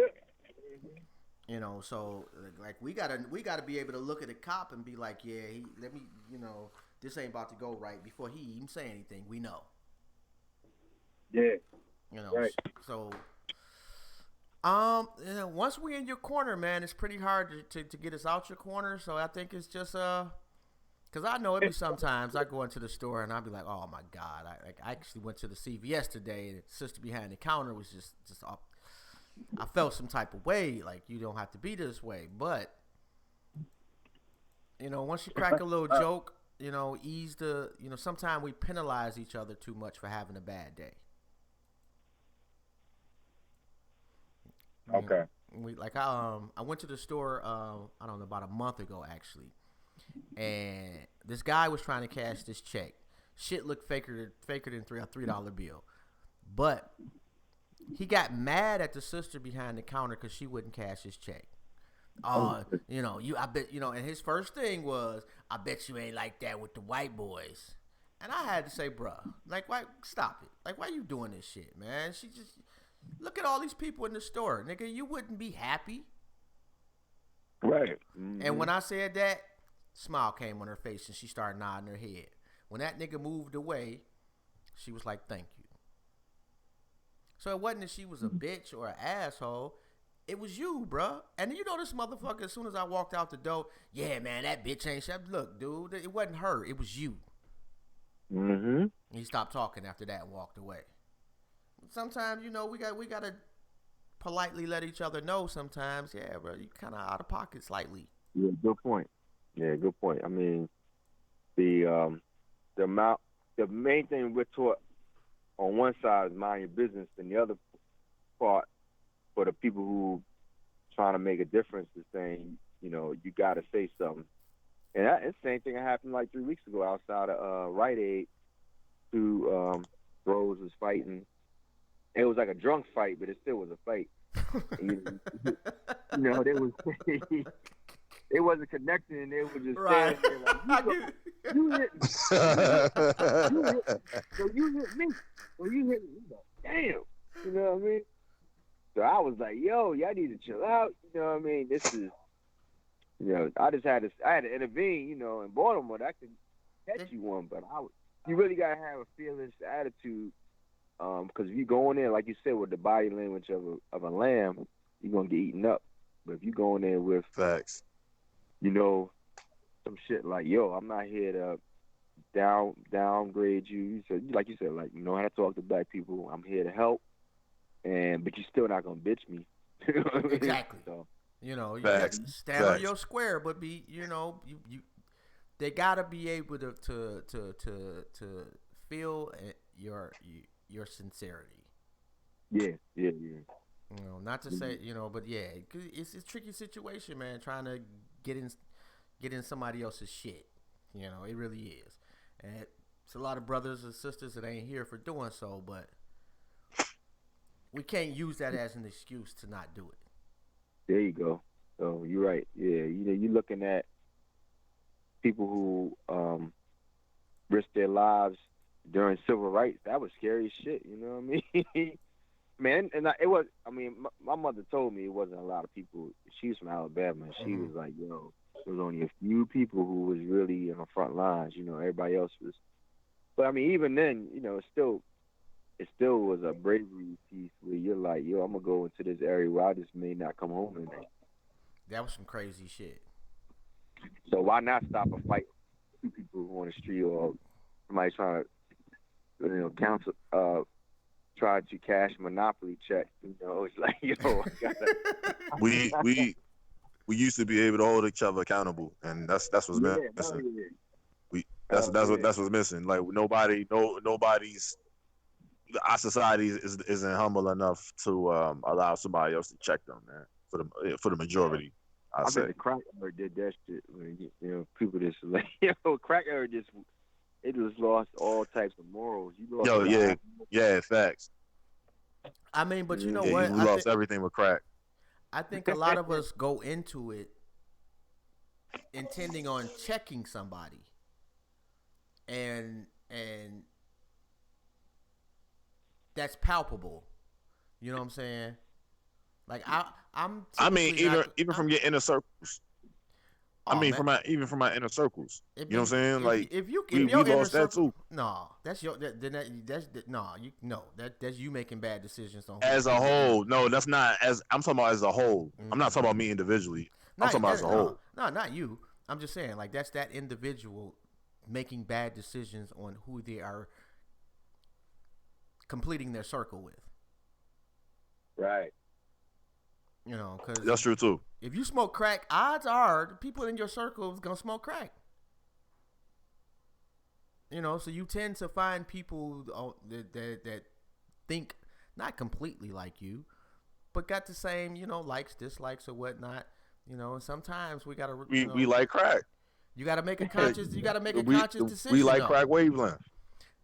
So like we gotta be able to look at a cop and be like, yeah, this ain't about to go right before he even say anything. We know. Yeah. Right. So, once we're in your corner, man, it's pretty hard to get us out your corner. So I think it's just because I know it be sometimes I go into the store and I'll be like, oh my God, I actually went to the CVS today and the sister behind the counter was just up. I felt some type of way, like you don't have to be this way, but once you crack a little joke, ease the, sometimes we penalize each other too much for having a bad day. Okay. I went to the store, I don't know, about a month ago actually, and this guy was trying to cash this check. Shit looked faker than $3 bill, but he got mad at the sister behind the counter because she wouldn't cash his check. I bet, and his first thing was, I bet you ain't like that with the white boys. And I had to say, bruh, like, why, stop it. Like, why you doing this shit, man? She just, look at all these people in the store. Nigga, you wouldn't be happy. Right. Mm-hmm. And when I said that, smile came on her face and she started nodding her head. When that nigga moved away, she was like, thank you. So it wasn't that she was a bitch or an asshole. It was you, bruh. And this motherfucker, as soon as I walked out the door, yeah, man, that bitch ain't shit. Look, dude, it wasn't her. It was you. Mm-hmm. He stopped talking after that and walked away. Sometimes, we got to politely let each other know sometimes, yeah, bro, you kind of out of pocket slightly. Yeah, good point. I mean, the main thing we're taught on one side is mind your business, and the other part for the people who trying to make a difference is saying, you got to say something. And it's the same thing that happened like 3 weeks ago outside of Rite Aid. Two bros was fighting. It was like a drunk fight, but it still was a fight. They wasn't connecting. They were just right. Standing there like, you hit me. So you hit me. So you hit me. Damn. You know what I mean? So I was like, yo, y'all need to chill out. You know what I mean? This is, I had to intervene, in Baltimore. I could catch you one, but you really got to have a fearless attitude. Because if you go in there, like you said, with the body language of a lamb, you're going to get eaten up. But if you go in there with facts, some shit like, yo, I'm not here to downgrade you. So like you said, like, you know how to talk to black people. I'm here to help, but you still not gonna bitch me. Exactly. So, you know, you Facts. stand on your square, but be, you know, you they gotta be able to feel your sincerity. yeah. You know, not to say, you know, but yeah, it's a tricky situation, man. Trying to get in somebody else's shit. You know, it really is, and it's a lot of brothers and sisters that ain't here for doing so, but we can't use that as an excuse to not do it. There you go. So you're right. Yeah, you know, you're looking at people who risked their lives during civil rights. That was scary as shit. You know what I mean? Man, and it was. I mean, my mother told me it wasn't a lot of people. She's from Alabama, and she was like, "Yo, there was only a few people who was really in the front lines. You know, everybody else was." But I mean, even then, you know, it still was a bravery piece where you're like, "Yo, I'm gonna go into this area where I just may not come home tonight." That was some crazy shit. So why not stop a fight with two people on the street or somebody trying to, you know, try to cash a monopoly check? You know, it's like, yo, I gotta. We used to be able to hold each other accountable, and that's what's missing. That's what's missing. Like nobody's our society isn't humble enough to allow somebody else to check them, man. For the majority, I bet say. the crack era did that shit. When, you know, people just like, yo, crack era just lost all types of morals. You lost yeah, facts. I mean, but you know Yeah, what? we lost everything with crack. I think a lot of us go into it intending on checking somebody, and that's palpable. You know what I'm saying? Like I mean, even from your inner circles. From my inner circles. You know what I'm saying? Like we lost that too. No, that's that's you making bad decisions on as a whole. No, that's not as I'm talking about as a whole. I'm not talking about me individually. I'm talking about as a whole. No, not you. I'm just saying, like, that's that individual making bad decisions on who they are completing their circle with. Right. You know, because that's true too. If you smoke crack, odds are the people in your circle is gonna smoke crack. You know, so you tend to find people that think not completely like you, but got the same, you know, likes, dislikes, or whatnot. You know, and sometimes we gotta we like crack. You gotta make a conscious. You gotta make a conscious decision. We like crack wavelength.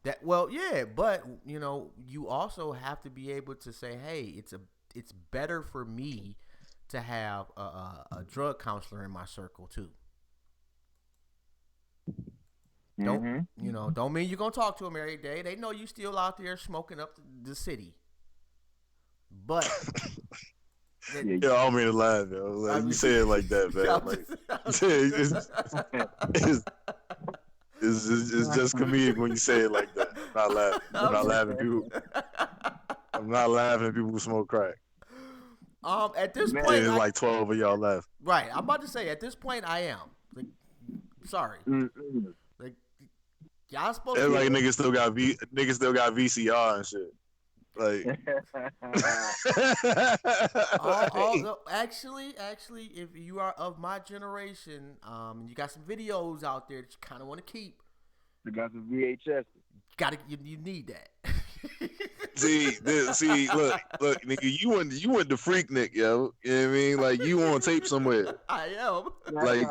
That yeah, but you know, you also have to be able to say, hey, it's better for me to have a drug counselor in my circle too. Don't mean you're gonna talk to them every day. They know you still out there smoking up the city. But I don't mean to laugh, yo. Like, you say it like that, man. It's just comedic when you say it like that. I'm not laughing. I'm not laughing at people who smoke crack. At this point, there's like 12 of y'all left. Right. I'm about to say, at this point, I am. Like, sorry. Like, y'all supposed to. Like niggas still got VCR and shit. Like, actually, if you are of my generation, you got some videos out there that you kind of want to keep. You got some VHS. You need that. see, look, nigga, you went the freak, Nick, yo. You know what I mean? Like, you on tape somewhere. I am. Like,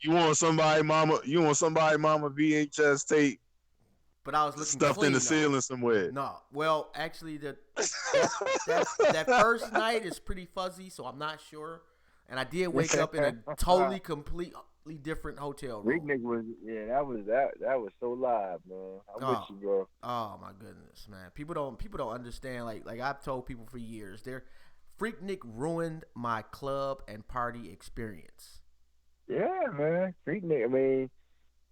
you want somebody mama VHS tape. But I was looking stuffed clean, in the ceiling somewhere. No, well, actually, that first night is pretty fuzzy, so I'm not sure. And I did wake up in a completely different hotel room. Freaknik was that was so live, man. I'm with you, bro. Oh my goodness, man. People don't understand. Like I've told people for years, Freaknik ruined my club and party experience. Yeah, man. Freaknik. I mean,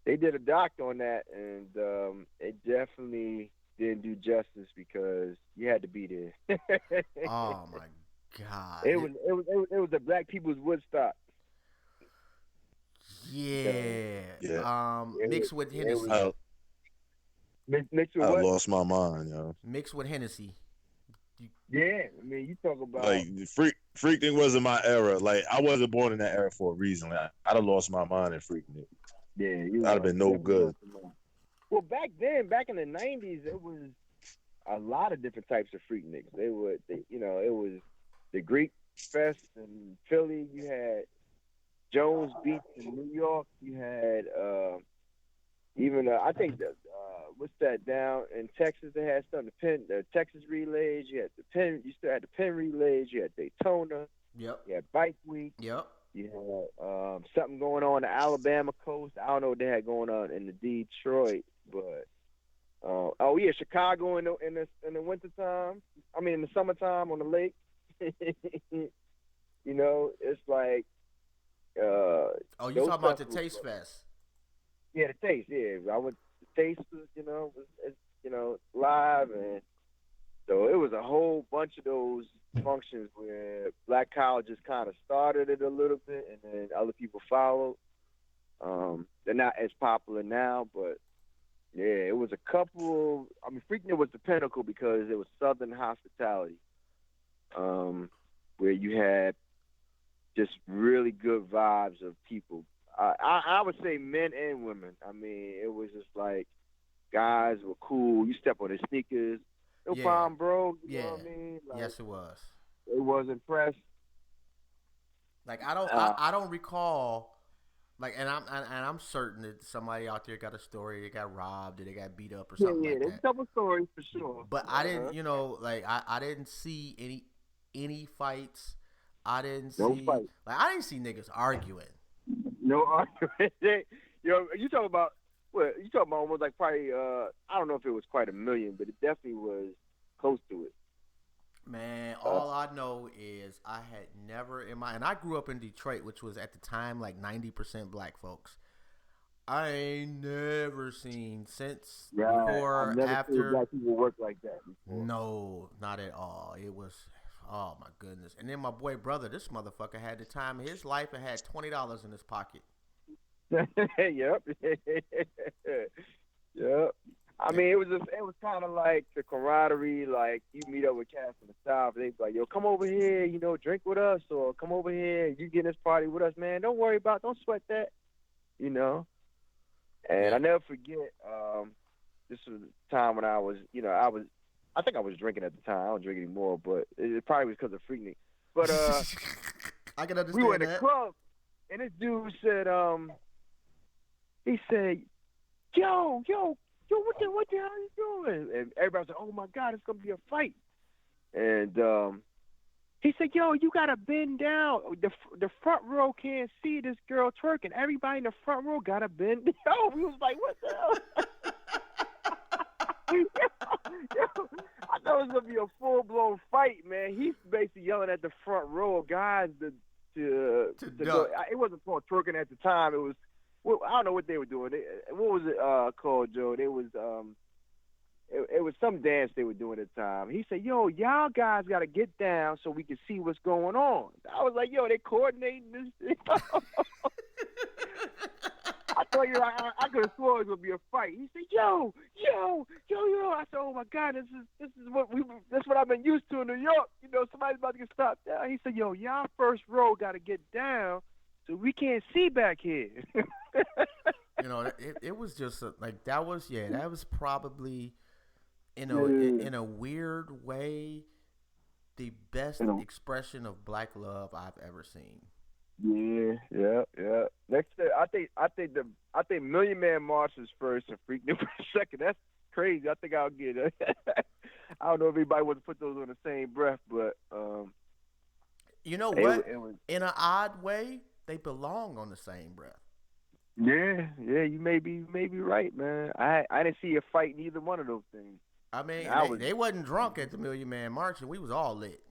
they did a doc on that, and it definitely didn't do justice because you had to be there. Oh my God! It was the black people's Woodstock. Yeah, Yeah. Mixed with Hennessy. Mixed with I what? lost my mind, yo. Mixed with Hennessy. Yeah, I mean, you talk about Like freaking wasn't my era. Like I wasn't born in that era for a reason. Like, I'd have lost my mind in freaking. you I'd have been no good. Well, back then, back in the '90s, it was a lot of different types of freak niggas. It was the Greek Fest in Philly. You had Jones Beach in New York. You had even I think what's that down in Texas? They had something. The Texas relays. You had the Penn. You still had the Penn relays. You had Daytona. Yep. You had Bike Week. Yep. You had something going on the Alabama coast. I don't know what they had going on in the Detroit, but oh yeah, Chicago in the wintertime. I mean in the summertime on the lake. You know, it's like oh, you talking about the Taste Fest? Yeah, the Taste. Yeah, I went to Taste. You know, live, and so it was a whole bunch of those functions where black colleges kind of started it a little bit, and then other people followed. They're not as popular now, but yeah, it was a couple. I mean, Freaknik was the pinnacle because it was Southern hospitality, where you had just really good vibes of people. I would say men and women. I mean, it was just like guys were cool. You step on their sneakers, no problem, bro. You know what I mean? Like, yes, it was. It was impressed. Like I don't recall. Like, and I'm certain that somebody out there got a story. They got robbed or they got beat up or something like that. There's a couple stories for sure. But I didn't, like I didn't see any fights. I didn't see I didn't see niggas arguing. No argument. You talking about what? You talking about almost like probably I don't know if it was quite a million, but it definitely was close to it. Man, all I know is I had never and I grew up in Detroit, which was at the time like 90% black folks. I ain't never seen since before, I've never after. seen black people work like that before. No, not at all. It was, oh my goodness. And then my boy brother, this motherfucker had the time of his life and had $20 in his pocket. Yep. Yep. I mean, it was kind of like the camaraderie. Like you meet up with cats from the South, they be like, "Yo, come over here, drink with us, or come over here, you get in this party with us, man. Don't worry about, don't sweat that, And I never forget. This was the time when I was, I think I was drinking at the time. I don't drink anymore, but it probably was because of Freaknik. But I can understand we were in that. a club, and this dude said, he said, yo, what the hell are you doing? And everybody was like, oh my God, it's gonna be a fight. And he said, yo, you gotta bend down. The front row can't see this girl twerking. Everybody in the front row gotta bend down. We was like, what the hell? yo, I thought it was gonna be a full blown fight, man. He's basically yelling at the front row of guys to go. It wasn't called twerking at the time. It was. Well, I don't know what they were doing. What was it called, Joe? It was some dance they were doing at the time. He said, yo, y'all guys got to get down so we can see what's going on. I was like, yo, they coordinating this. I thought I could have sworn it was gonna be a fight. He said, yo. I said, oh my God, this is what I've been used to in New York. Somebody's about to get stopped down. He said, yo, y'all first row got to get down so we can't see back here. It was just that was probably in a weird way the best expression of black love I've ever seen. Yeah. Next, I think Million Man March is first and Freaknik was second. That's crazy. I think I'll get it. I don't know if anybody wants to put those on the same breath, but you know what? In an odd way, they belong on the same breath. Yeah, you may be right, man. I didn't see a fight in either one of those things. I mean, they wasn't drunk at the Million Man March, and we was all lit.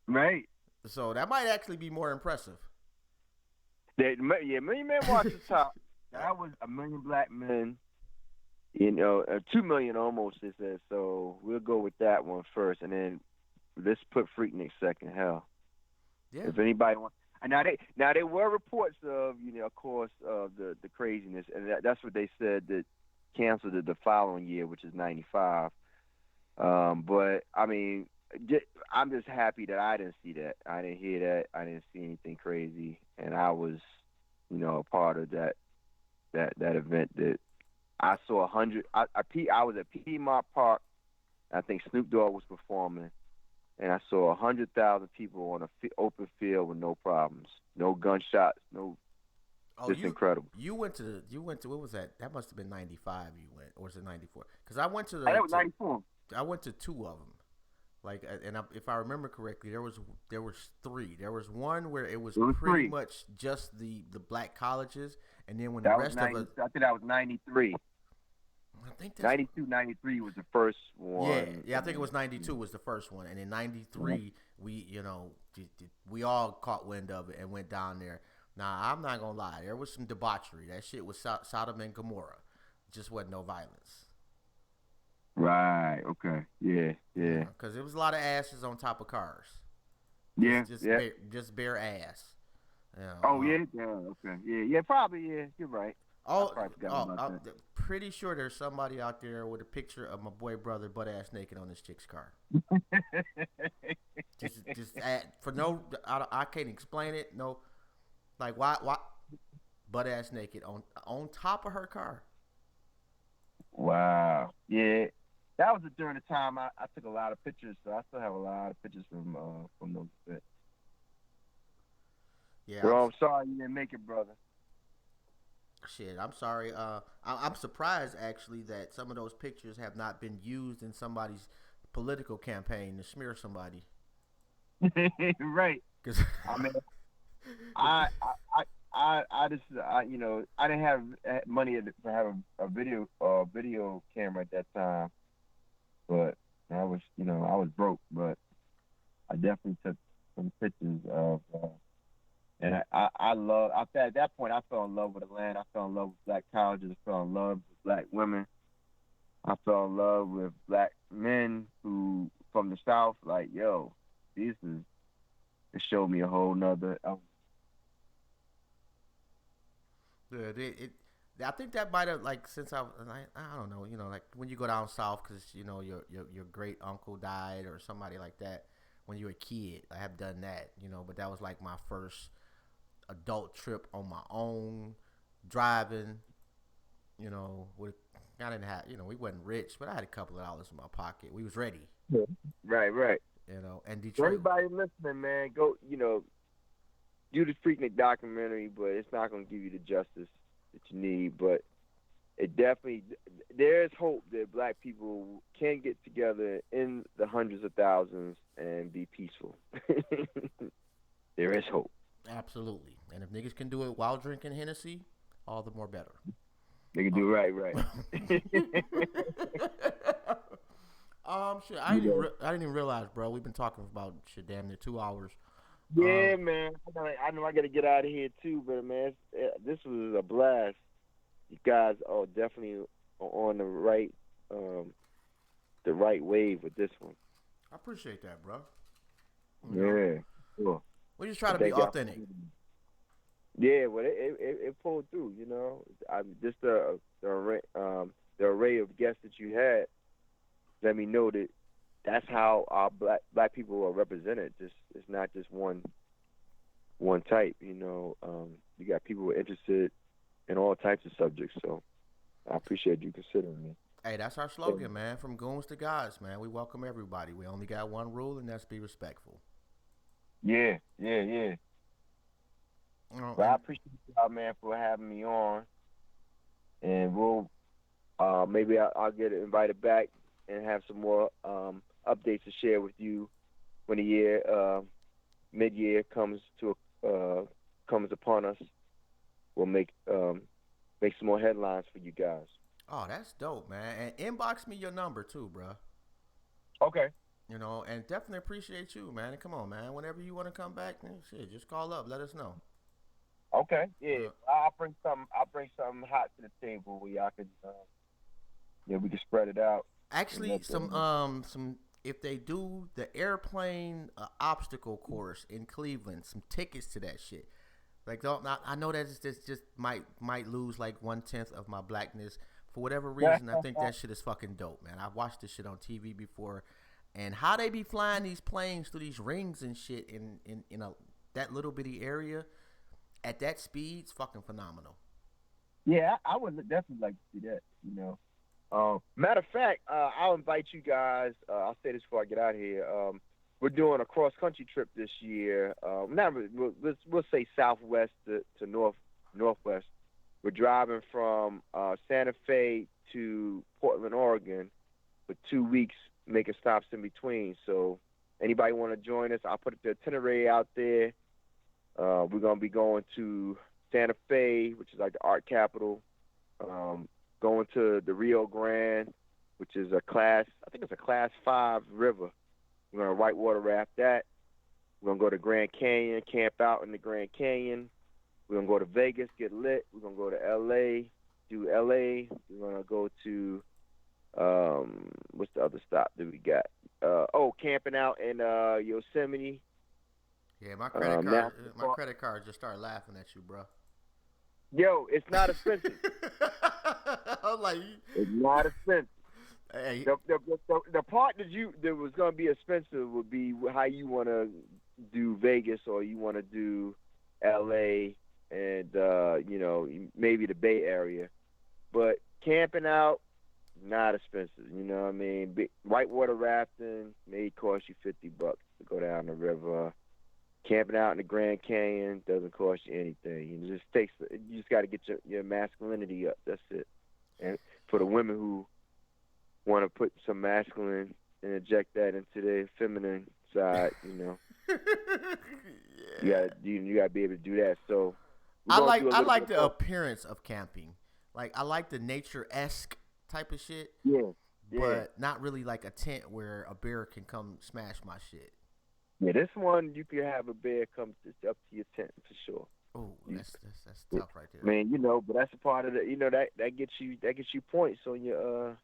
Right. So that might actually be more impressive. Million Man March is top. That was 1 million black men. 2 million almost, it says. So we'll go with that one first, and then let's put Freaknik second. Hell, yeah. If anybody wants. Now there were reports of, of course, of the craziness, and that's what they said that canceled it the following year, which is '95. But I mean, I'm just happy that I didn't see that. I didn't hear that. I didn't see anything crazy, and I was, a part of that event. That I saw 100. I was at Piedmont Park. I think Snoop Dogg was performing, and I saw 100,000 people on an open field with no problems, no gunshots, no. Just incredible. You went to what was that? That must have been '95. You went, or was it '94? Because I went to That was '94. I went to two of them. Like, and if I remember correctly, there was three. There was one where it was pretty much just the black colleges, and then when the rest of us, I think that was '93. I think that's 92, 93 was the first one. Yeah, I think it was 92 was the first one, and in '93 we all caught wind of it and went down there. Now, I'm not gonna lie, there was some debauchery. That shit was Sodom and Gomorrah. Just wasn't no violence. Right. Okay. Yeah. Because there was a lot of asses on top of cars. Yeah. Just bare ass. Yeah. Okay. Yeah. Probably. Yeah. You're right. Pretty sure there's somebody out there with a picture of my boy brother butt ass naked on this chick's car. I can't explain it. No, like why butt ass naked on top of her car. Wow. Yeah. That was during the time I took a lot of pictures, so I still have a lot of pictures from those events. Yeah. Bro, I'm sorry you didn't make it, brother. Shit, I'm sorry. I'm surprised actually that some of those pictures have not been used in somebody's political campaign to smear somebody. Right. Because I mean, I didn't have money to have a video camera at that time, but I was broke, but I definitely took some pictures of. And at that point, I fell in love with the land. I fell in love with black colleges. I fell in love with black women. I fell in love with black men who, from the South, like, yo, it showed me a whole nother. I think that might have, like, since I don't know, like when you go down south, because your great uncle died or somebody like that when you were a kid. I have done that, but that was like my first adult trip on my own, driving. I didn't have, we wasn't rich, but I had a couple of dollars in my pocket. We was ready. Right. And Detroit. For everybody listening, man, go, do the Freaknik documentary, but it's not going to give you the justice that you need. But it definitely, there's hope that black people can get together in the hundreds of thousands and be peaceful. There is hope. Absolutely. And if niggas can do it while drinking Hennessy, all the more better. They can do right. Shit, I didn't even realize, bro. We've been talking about shit damn near 2 hours. Yeah, man. I know I got to get out of here too, but man, this was a blast. You guys are definitely on the right wave with this one. I appreciate that, bro. Yeah, sure. We just try to be authentic. Yeah, well, it pulled through. Just the array of guests that you had let me know that that's how our black people are represented. It's not just one type. You got people who are interested in all types of subjects. So I appreciate you considering me. Hey, that's our slogan, man. From goons to guys, man. We welcome everybody. We only got one rule, and that's be respectful. Yeah. Well, I appreciate y'all, man, for having me on, and we'll maybe I'll get invited back and have some more updates to share with you when the year mid-year comes upon us. We'll make some more headlines for you guys. Oh, that's dope, man. And inbox me your number too, bro. Okay. And definitely appreciate you, man. And come on, man. Whenever you want to come back, shit, just call up. Let us know. Okay. Yeah. I'll bring something hot to the table where y'all can, we can spread it out. Actually, some if they do the airplane obstacle course in Cleveland, some tickets to that shit. Like, I know that just might lose like 1/10 of my blackness for whatever reason. I think that shit is fucking dope, man. I've watched this shit on TV before, and how they be flying these planes through these rings and shit in that little bitty area at that speed's fucking phenomenal. Yeah, I would definitely like to see that. Matter of fact, I'll invite you guys. I'll say this before I get out of here. We're doing a cross country trip this year. We'll say southwest to northwest. We're driving from Santa Fe to Portland, Oregon, for 2 weeks, making stops in between. So, anybody want to join us? I'll put the itinerary out there. We're gonna be going to Santa Fe, which is like the art capital. Going to the Rio Grande, which is I think it's a class 5 river. We're going to whitewater raft that. We're going to go to Grand Canyon, camp out in the Grand Canyon. We're going to go to Vegas, get lit. We're going to go to L.A., do L.A. We're going to go to, what's the other stop that we got? Camping out in Yosemite. Yeah, my credit card just started laughing at you, bro. Yo, it's not expensive. I was like, it's not expensive. Hey. The part that was gonna be expensive would be how you want to do Vegas or you want to do L.A. and maybe the Bay Area, but camping out not expensive. You know what I mean? Whitewater rafting may cost you $50 to go down the river. Camping out in the Grand Canyon doesn't cost you anything. You just got to get your masculinity up. That's it. And for the women who want to put some masculine and inject that into their feminine side, yeah. you got to be able to do that. So I like the appearance of camping. Like, I like the nature-esque type of shit. Yeah. But not really like a tent where a bear can come smash my shit. Yeah, this one you can have a bear come up to your tent for sure. Oh, that's tough right there. Man, but that's a part of the that gets you points on your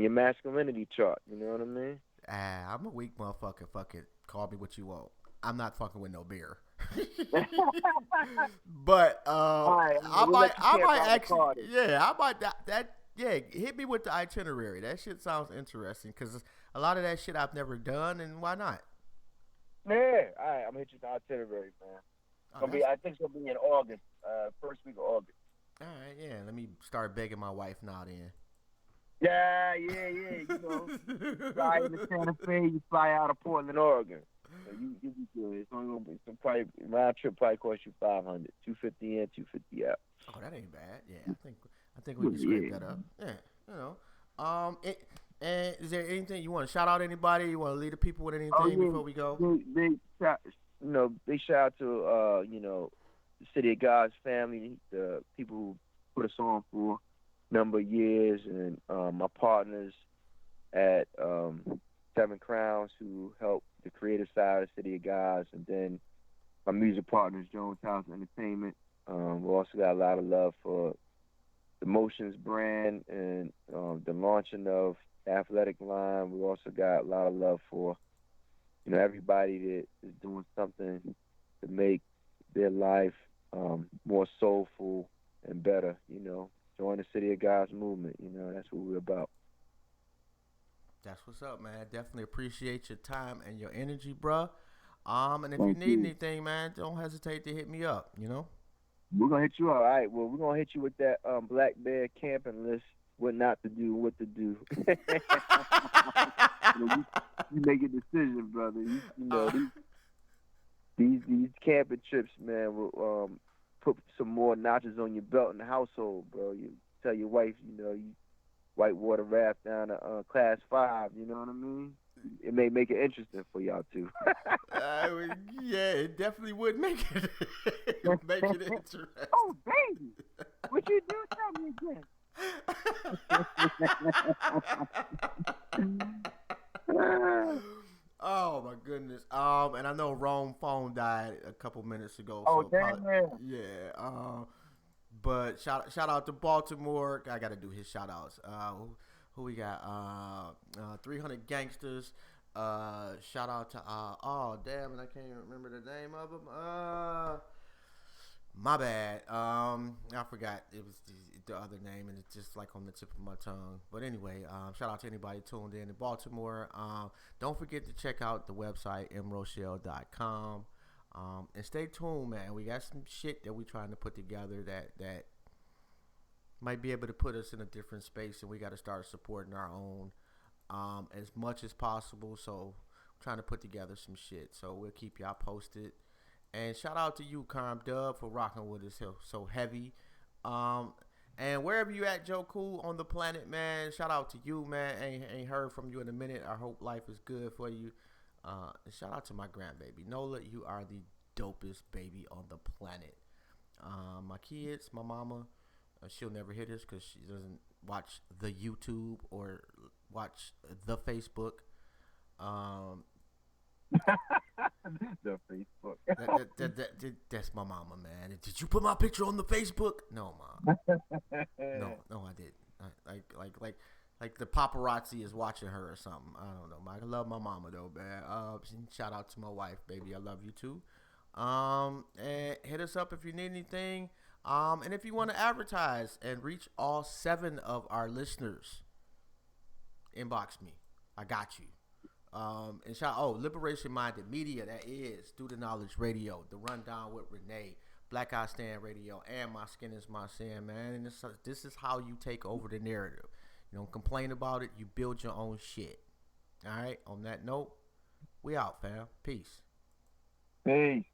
masculinity chart. You know what I mean? I'm a weak motherfucker. Fuck it. Call me what you want. I'm not fucking with no beer. But right, I might actually, hit me with the itinerary. That shit sounds interesting because a lot of that shit I've never done, and why not? Yeah, all right, I'm gonna hit you with the itinerary, man. I think it'll be in August, first week of August. All right, yeah. Let me start begging my wife now then. Yeah. Fly into Santa Fe, you fly out of Portland, Oregon. So you be good. It's only gonna be probably round trip probably cost you $500, $250 in, $250 out. Oh, that ain't bad. Yeah, I think we can scrape that up. Yeah, and is there anything you want to shout out anybody? You want to lead the people with anything before we go? Big shout out to the City of God's family, the people who put us on for a number of years, and my partners at Seven Crowns who helped the creative side of the City of God's, and then my music partners, Jones House Entertainment. We also got a lot of love for the Motions brand and the launching of the athletic line. We also got a lot of love for everybody that is doing something to make their life more soulful and better. Join the City of God's movement. That's what we're about. That's what's up, man. Definitely appreciate your time and your energy, bruh. And if you need anything, man, don't hesitate to hit me up. We're gonna hit you up. All right. Well, we're gonna hit you with that Black Bear camping list. What not to do, what to do. You make a decision, brother. These camping trips, man, will put some more notches on your belt in the household, bro. You tell your wife, you whitewater raft down to class 5. You know what I mean? It may make it interesting for y'all too. Yeah, it definitely would make it interesting. Oh, baby, what you do? Tell me again. Oh my goodness. And I know Rome phone died a couple minutes ago. Oh, so damn, man. Yeah. But shout out to Baltimore. I gotta do his shout outs. Who we got? 300 Gangsters. Shout out to oh damn, and I can't even remember the name of them. My bad. I forgot it was the other name, and it's just like on the tip of my tongue. But anyway, shout out to anybody tuned in Baltimore. Don't forget to check out the website mrochelle.com. And stay tuned, man. We got some shit that we trying to put together that might be able to put us in a different space, and we got to start supporting our own as much as possible. So trying to put together some shit. So we'll keep y'all posted. And shout out to you, Carm Dub, for rocking with us so heavy. And wherever you at, Joe Cool, on the planet, man, shout out to you, man. Ain't heard from you in a minute. I hope life is good for you. And shout out to my grandbaby. Nola, you are the dopest baby on the planet. My kids, my mama, she'll never hear this because she doesn't watch the YouTube or watch the Facebook. The Facebook. That's my mama, man. Did you put my picture on the Facebook? No, mom. No, I didn't. Like the paparazzi is watching her or something. I don't know. I love my mama though, man. Shout out to my wife, baby. I love you too. And hit us up if you need anything. And if you want to advertise and reach all 7 of our listeners, inbox me. I got you. And Liberation Minded Media, that is Through the Knowledge Radio, The Rundown with Renee, Black Eye Stand Radio, and My Skin is My Sin, man. And this is how you take over the narrative. You don't complain about it. You build your own shit. All right. On that note, we out, fam. Peace. Peace.